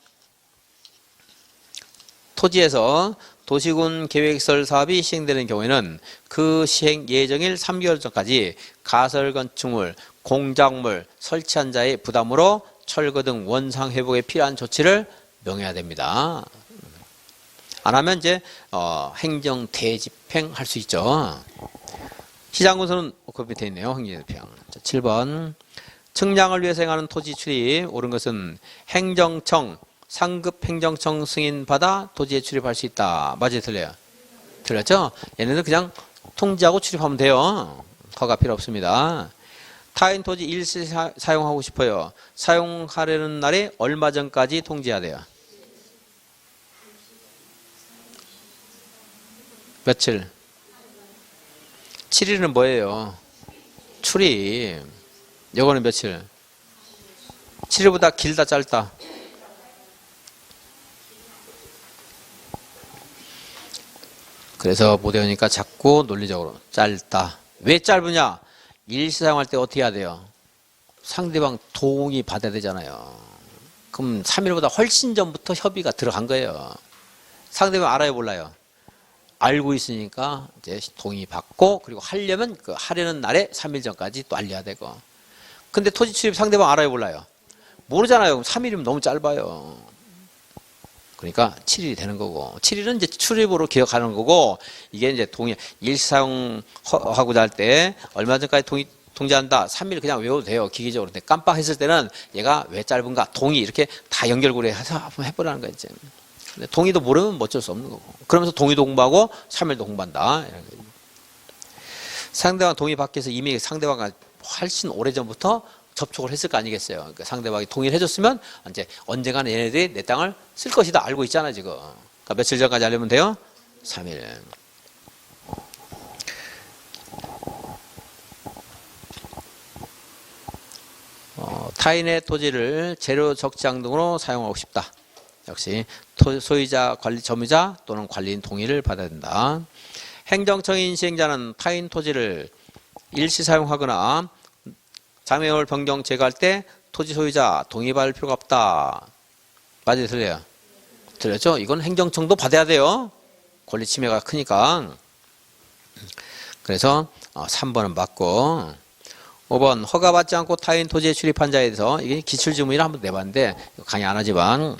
토지에서 도시군 계획설 사업이 시행되는 경우에는 그 시행 예정일 3개월 전까지 가설 건축물, 공작물 설치한 자의 부담으로 철거 등 원상 회복에 필요한 조치를 명해야 됩니다. 안 하면 이제 행정 대집행 할 수 있죠. 시장군수는 그 밑에 있네요. 행정 대집행. 7번. 측량을 위해서 행하는 토지 출입. 옳은 것은 행정청, 상급 행정청 승인 받아 토지에 출입할 수 있다. 맞아요, 틀려요? 틀렸죠? 얘네들 그냥 통지하고 출입하면 돼요. 허가 필요 없습니다. 타인 토지 일시 사용하고 싶어요. 사용하려는 날에 얼마 전까지 통지해야 돼요? 며칠? 7일은 뭐예요? 출입. 요거는 며칠? 7일보다 길다 짧다? 그래서 못 외우니까 자꾸 논리적으로 짧다. 왜 짧으냐? 일시 사용할 때 어떻게 해야 돼요? 상대방 동의 받아야 되잖아요. 그럼 3일보다 훨씬 전부터 협의가 들어간 거예요. 상대방 알아요, 몰라요? 알고 있으니까 이제 동의 받고, 그리고 하려면 그 하려는 날에 3일 전까지 또 알려야 되고. 근데 토지 출입 상대방 알아요, 몰라요? 모르잖아요. 3일이면 너무 짧아요. 그러니까 7일이 되는 거고, 7일은 이제 출입으로 기억하는 거고, 이게 이제 동의, 일사용하고자 할 때 얼마 전까지 통지한다. 3일 그냥 외워도 돼요. 기계적으로. 근데 깜빡했을 때는 얘가 왜 짧은가? 동의 이렇게 다 연결고리 해서 한번 해보라는 거야, 이제. 근데 동의도 모르면 어쩔 수 없는 거고. 그러면서 동의도 공부하고 3일도 공부한다. 상대방 동의 받기 위해서 이미 상대방과 훨씬 오래전부터 접촉을 했을 거 아니겠어요. 그러니까 상대방이 동의를 해줬으면 이제 언젠가는 얘네들이 내 땅을 쓸 것이다 알고 있잖아 지금. 그러니까 며칠 전까지 알려면 돼요? 3일. 타인의 토지를 재료 적장 등으로 사용하고 싶다. 역시 소유자, 관리, 점유자 또는 관리인 동의를 받아야 된다. 행정청인 시행자는 타인 토지를 일시 사용하거나 장애물 변경 제거할 때 토지 소유자 동의받을 필요가 없다. 맞아요, 틀려요? 틀렸죠? 이건 행정청도 받아야 돼요. 권리 침해가 크니까. 그래서 3번은 맞고, 5번 허가받지 않고 타인 토지에 출입한 자에 대해서, 이게 기출지문이라 한번 내봤는데 강의 안 하지만,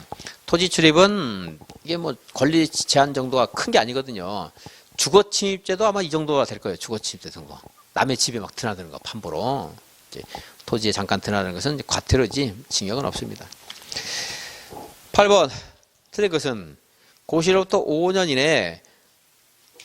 토지 출입은 이게 뭐 권리 제한 정도가 큰 게 아니거든요. 주거침입죄도 아마 이 정도가 될 거예요. 주거침입죄 정도. 남의 집에 막 드나드는 거 함부로. 토지에 잠깐 드나드는 것은 과태료지 징역은 없습니다. 8번 틀린 것은 고시로부터 5년 이내에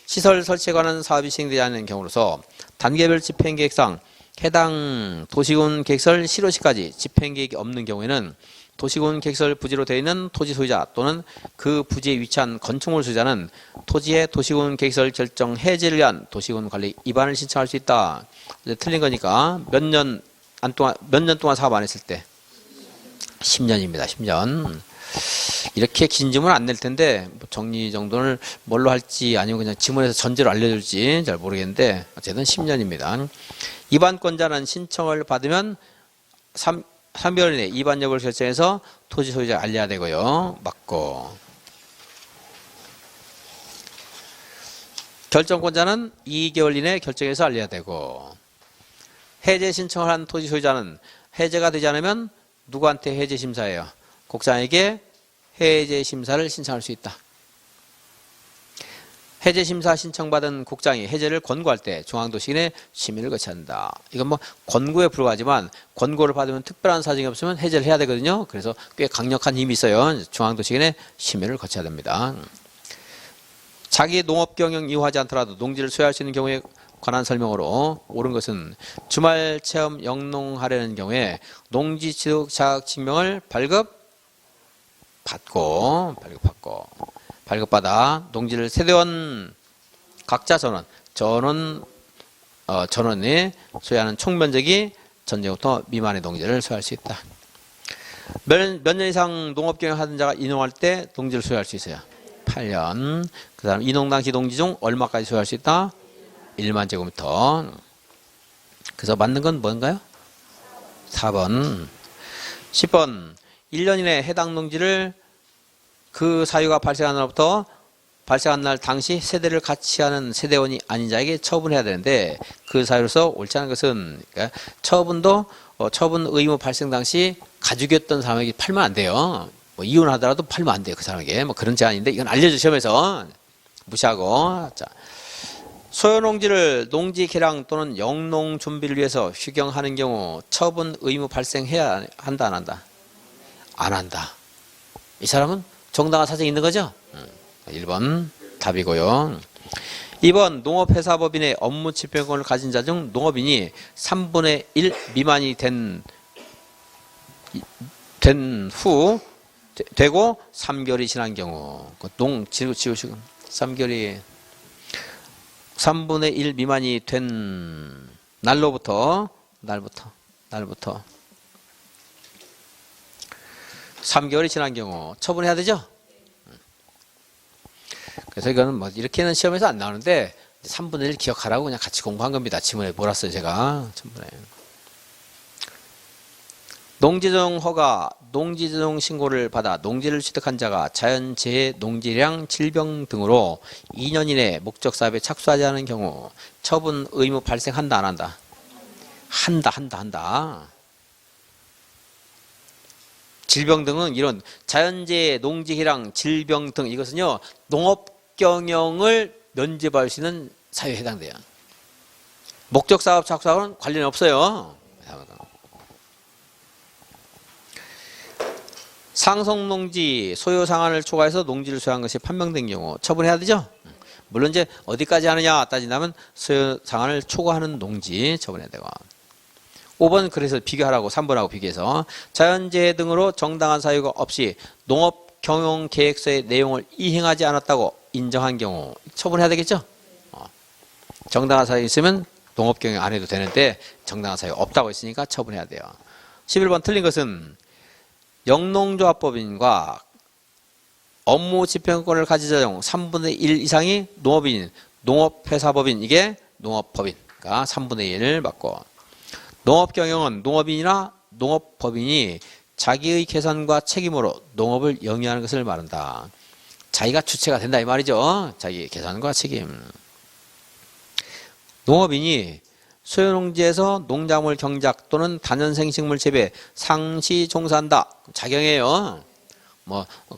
시설 설치에 관한 사업이 시행되지 않는 경우로서 단계별 집행계획상 해당 도시군 계획설 실효시까지 집행계획이 없는 경우에는 도시군 계획설 부지로 되어 있는 토지 소유자 또는 그 부지에 위치한 건축물 소유자는 토지의 도시군 계획설 결정 해제를 위한 도시군 관리 위반을 신청할 수 있다. 틀린 거니까 몇 년 동안 사업 안 했을 때 10년입니다. 10년. 이렇게 긴 지문 안 낼 텐데 뭐 정리 정돈을 뭘로 할지 아니면 그냥 지문에서 전제로 알려줄지 잘 모르겠는데 어쨌든 10년입니다. 위반권자는 신청을 받으면 3개월 이내 위반 여부를 결정해서 토지 소유자에 알려야 되고요. 맞고. 결정권자는 2개월 이내 결정해서 알려야 되고. 해제 신청을 한 토지 소유자는 해제가 되지 않으면 누구한테 해제 심사해요? 국장에게 해제 심사를 신청할 수 있다. 해제 심사 신청받은 국장이 해제를 권고할 때 중앙도시군의 심의를 거쳐야 한다. 이건 뭐 권고에 불과하지만 권고를 받으면 특별한 사정이 없으면 해제를 해야 되거든요. 그래서 꽤 강력한 힘이 있어요. 중앙도시군의 심의를 거쳐야 됩니다. 자기 농업 경영 이용하지 않더라도 농지를 소유할 수 있는 경우에 관한 설명으로 옳은 것은 주말 체험 영농하려는 경우에 농지 취득 자격 증명을 발급 발급받아 농지를 세대원 각자 전원이 소유하는 총 면적이 전제부터 미만의 농지를 소유할 수 있다. 몇 년 이상 농업경영 하던 자가 인농할 때 농지를 소유할 수 있어요. 8년. 그 다음 인농 당시 농지 중 얼마까지 소유할 수 있다? 1만 제곱미터. 그래서 맞는 건 뭔가요? 4번. 10번. 1년 이내 해당 농지를 그 사유가 발생한 날부터 발생한 날 당시 세대를 같이 하는 세대원이 아닌 자에게 처분해야 되는데 그 사유로서 옳지 않은 것은 그러니까 처분 의무 발생 당시 가족이었던 사람에게 팔면 안 돼요. 뭐 이혼하더라도 팔면 안 돼요. 그 사람에게. 뭐 그런 제한인데 이건 알려줘 시험에서 무시하고. 자, 소유농지를 농지 개량 또는 영농 준비를 위해서 휴경하는 경우 처분 의무 발생해야 한다 안 한다? 안 한다. 이 사람은 정당한 사정이 있는 거죠? 1번 답이고요. 2번 농업회사법인의 업무 집행권을 가진 자 중 농업인이 3분의 1 미만이 되고 3개월이 지난 경우 지우시고 3개월이 3분의 1 미만이 된 날부터 3개월이 지난 경우 처분해야 되죠? 그래서 이거는 뭐 이렇게는 시험에서 안 나오는데 3분의 1 기억하라고 그냥 같이 공부한 겁니다. 지문에 몰았어요 제가. 농지조정 허가, 농지조정 신고를 받아 농지를 취득한 자가 자연재해, 농지량, 질병 등으로 2년 이내 목적사업에 착수하지 않은 경우 처분 의무 발생한다 안 한다? 한다. 질병 등은 이런 자연재해, 농지해랑, 질병 등 이것은요 농업경영을 면제받을 수 있는 사유에 해당돼요. 목적사업 착수하고는 관련이 없어요. 상속농지 소유 상한을 초과해서 농지를 소유한 것이 판명된 경우 처분해야 되죠. 물론 이제 어디까지 하느냐 따진다면 소유 상한을 초과하는 농지 처분해야 되고. 5번 그래서 비교하라고 3번하고 비교해서 자연재해 등으로 정당한 사유가 없이 농업경영계획서의 내용을 이행하지 않았다고 인정한 경우 처분해야 되겠죠. 정당한 사유 있으면 농업경영 안 해도 되는데 정당한 사유 없다고 했으니까 처분해야 돼요. 11번 틀린 것은 영농조합법인과 업무 집행권을 가진 자 중 3분의 1 이상이 농업인, 농업회사법인 이게 농업법인가 3분의 1 맞고 농업경영은 농업인이나 농업법인이 자기의 계산과 책임으로 농업을 영위하는 것을 말한다. 자기가 주체가 된다 이 말이죠. 자기 계산과 책임. 농업인이 소유농지에서 농작물 경작 또는 단연생식물 재배, 상시 종사한다. 자경이에요.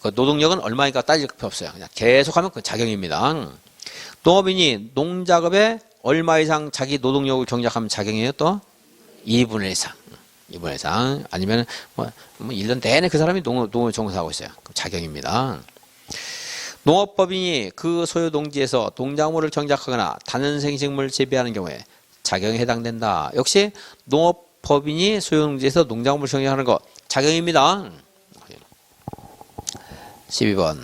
그 노동력은 얼마니까 따질 필요 없어요. 그냥 계속하면 그 자경입니다. 농업인이 농작업에 얼마 이상 자기 노동력을 경작하면 자경이에요. 또 2분의 1 이상. 2분의 1 이상. 아니면 1년 내내 그 사람이 농업을 종사하고 있어요. 자경입니다. 농업법인이 그 소유 농지에서 농작물을 경작하거나 단연생식물 재배하는 경우에 자경에 해당된다. 역시 농업법인이 소유 농지에서 농작물을 경작하는 것 자경입니다. 12번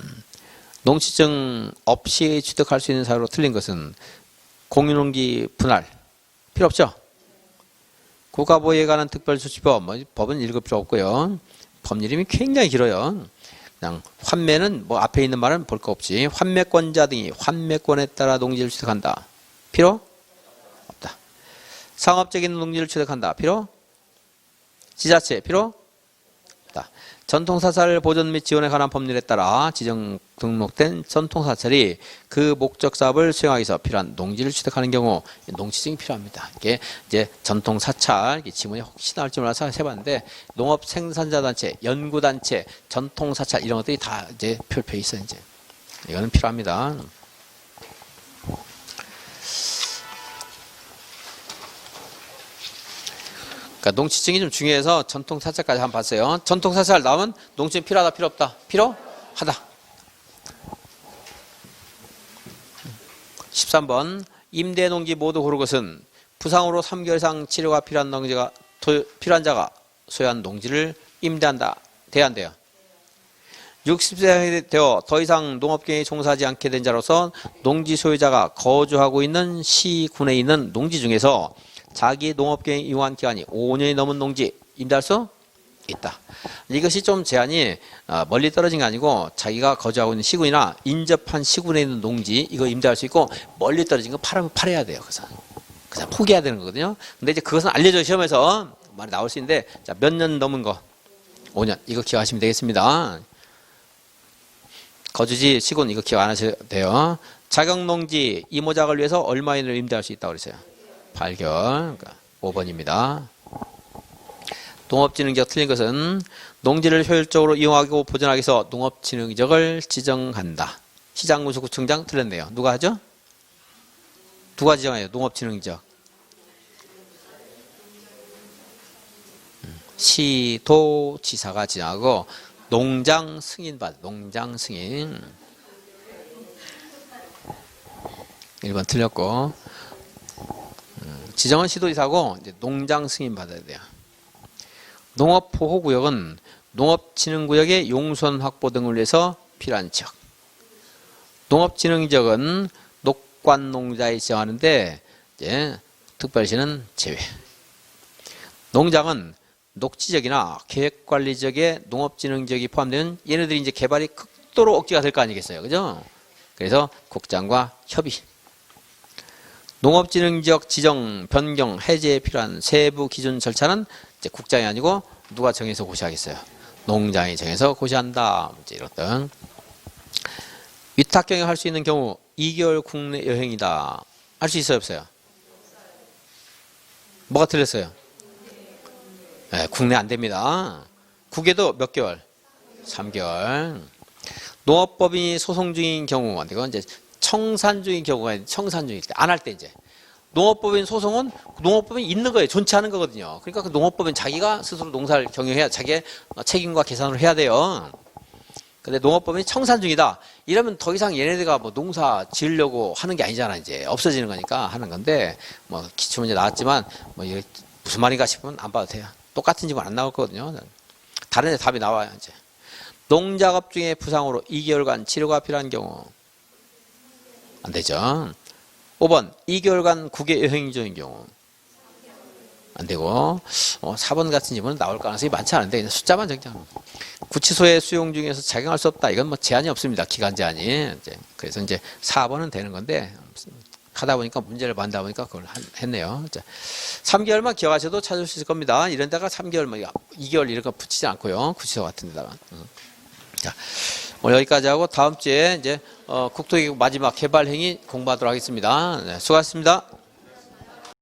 농지증 없이 취득할 수 있는 사유로 틀린 것은 공유농지 분할 필요 없죠. 국가보호에 관한 특별조치법 법은 읽을 필요 없고요. 법 이름이 굉장히 길어요. 그냥 환매는 앞에 있는 말은 볼 거 없지. 환매권자 등이 환매권에 따라 농지를 취득한다. 필요 없다. 상업적인 농지를 취득한다. 필요? 지자체 필요? 없다. 전통사찰 보존 및 지원에 관한 법률에 따라 지정 등록된 전통사찰이 그 목적사업을 수행하기 위해서 필요한 농지를 취득하는 경우 농지증이 필요합니다. 이게 이제 전통사찰 지문에 혹시 나올지 몰라서 해봤는데 농업생산자단체, 연구단체, 전통사찰 이런 것들이 다 이제 표에 있어 이제 이거는 필요합니다. 그러니까 농지증이 좀 중요해서 전통사찰까지 한번 봤어요. 전통사찰 나오면 농지증 필요하다, 필요 없다? 필요하다. 13번 임대농지 모두 고를 것은 부상으로 3개월 이상 치료가 필요한 자가 소유한 농지를 임대한다. 돼야 안 돼요? 60세 되어 더 이상 농업경에 종사하지 않게 된 자로서 농지 소유자가 거주하고 있는 시군에 있는 농지 중에서 자기 농업경에 이용한 기간이 5년이 넘은 농지 임대할 수 있다. 이것이 좀 제한이 멀리 떨어진 게 아니고 자기가 거주하고 있는 시군이나 인접한 시군에 있는 농지 이거 임대할 수 있고 멀리 떨어진 거 팔아야 돼요. 그래서 포기해야 되는 거거든요. 근데 이제 그것은 알려져 시험에서 많이 나올 수 있는데 자, 몇 년 넘은 거 5년 이거 기억하시면 되겠습니다. 거주지 시군 이거 기억 안 하셔도 돼요. 자격농지 이모작을 위해서 얼마인을 임대할 수 있다고 그랬어요. 8개월. 그러니까 5번입니다. 농업진흥지역 틀린 것은 농지를 효율적으로 이용하고 보존하기 위해서 농업진흥지역을 지정한다. 시장군수구청장 틀렸네요. 누가 하죠? 누가 지정해요? 농업진흥지역. 시도지사가 지정하고 농장 승인받아. 농장 승인. 1번 틀렸고 지정은 시도지사고 이제 농장 승인 받아야 돼요. 농업보호구역은 농업진흥구역의 용선 확보 등을 위해서 필요한 지역. 농업진흥지역은 녹관농자에 지정하는데 이제 특별시는 제외. 농장은 녹지지역이나 계획관리지역에 농업진흥지역이 포함되는 얘네들이 이제 개발이 극도로 억제가 될 거 아니겠어요, 그죠? 그래서 국장과 협의. 농업진흥지역 지정, 변경, 해제에 필요한 세부 기준 절차는 이제 국장이 아니고 누가 정해서 고시하겠어요? 농장이 정해서 고시한다. 이제 이렇든. 위탁 경영할 수 있는 경우 2개월 국내 여행이다. 할 수 있어요, 없어요? 뭐가 틀렸어요? 네, 국내 안 됩니다. 국외도 몇 개월? 3개월. 농업법인이 소송 중인 경우, 이건 이제 청산 중인 경우가 청산 중일 때, 안 할 때 이제. 농업법인 소송은 농업법인이 있는 거예요. 존치하는 거거든요. 그러니까 그 농업법인 자기가 스스로 농사를 경영해야 자기의 책임과 계산을 해야 돼요. 근데 농업법인이 청산 중이다. 이러면 더 이상 얘네들가 뭐 농사 지으려고 하는 게 아니잖아. 이제 없어지는 거니까 하는 건데 뭐 기출문제 나왔지만 뭐 이게 무슨 말인가 싶으면 안 봐도 돼요. 똑같은 질문 안 나올 거거든요. 다른 데 답이 나와요. 이제 농작업 중에 부상으로 2개월간 치료가 필요한 경우 안 되죠. 5번 2개월간 국외 여행 중인 경우 안 되고 4번 같은 질문은 나올 가능성이 많지 않은데 숫자만 정리하면 구치소에 수용 중에서 작용할 수 없다. 이건 뭐 제한이 없습니다. 기간 제한이. 그래서 이제 4번은 되는 건데 하다 보니까 문제를 만다 보니까 그걸 했네요. 3개월만 기억하셔도 찾을 수 있을 겁니다. 이런 데가 3개월, 2개월 이런 거 붙이지 않고요. 구치소 같은 데다가. 자, 오늘 여기까지 하고 다음 주에 이제 국토기획 마지막 개발 행위 공부하도록 하겠습니다. 네, 수고하셨습니다.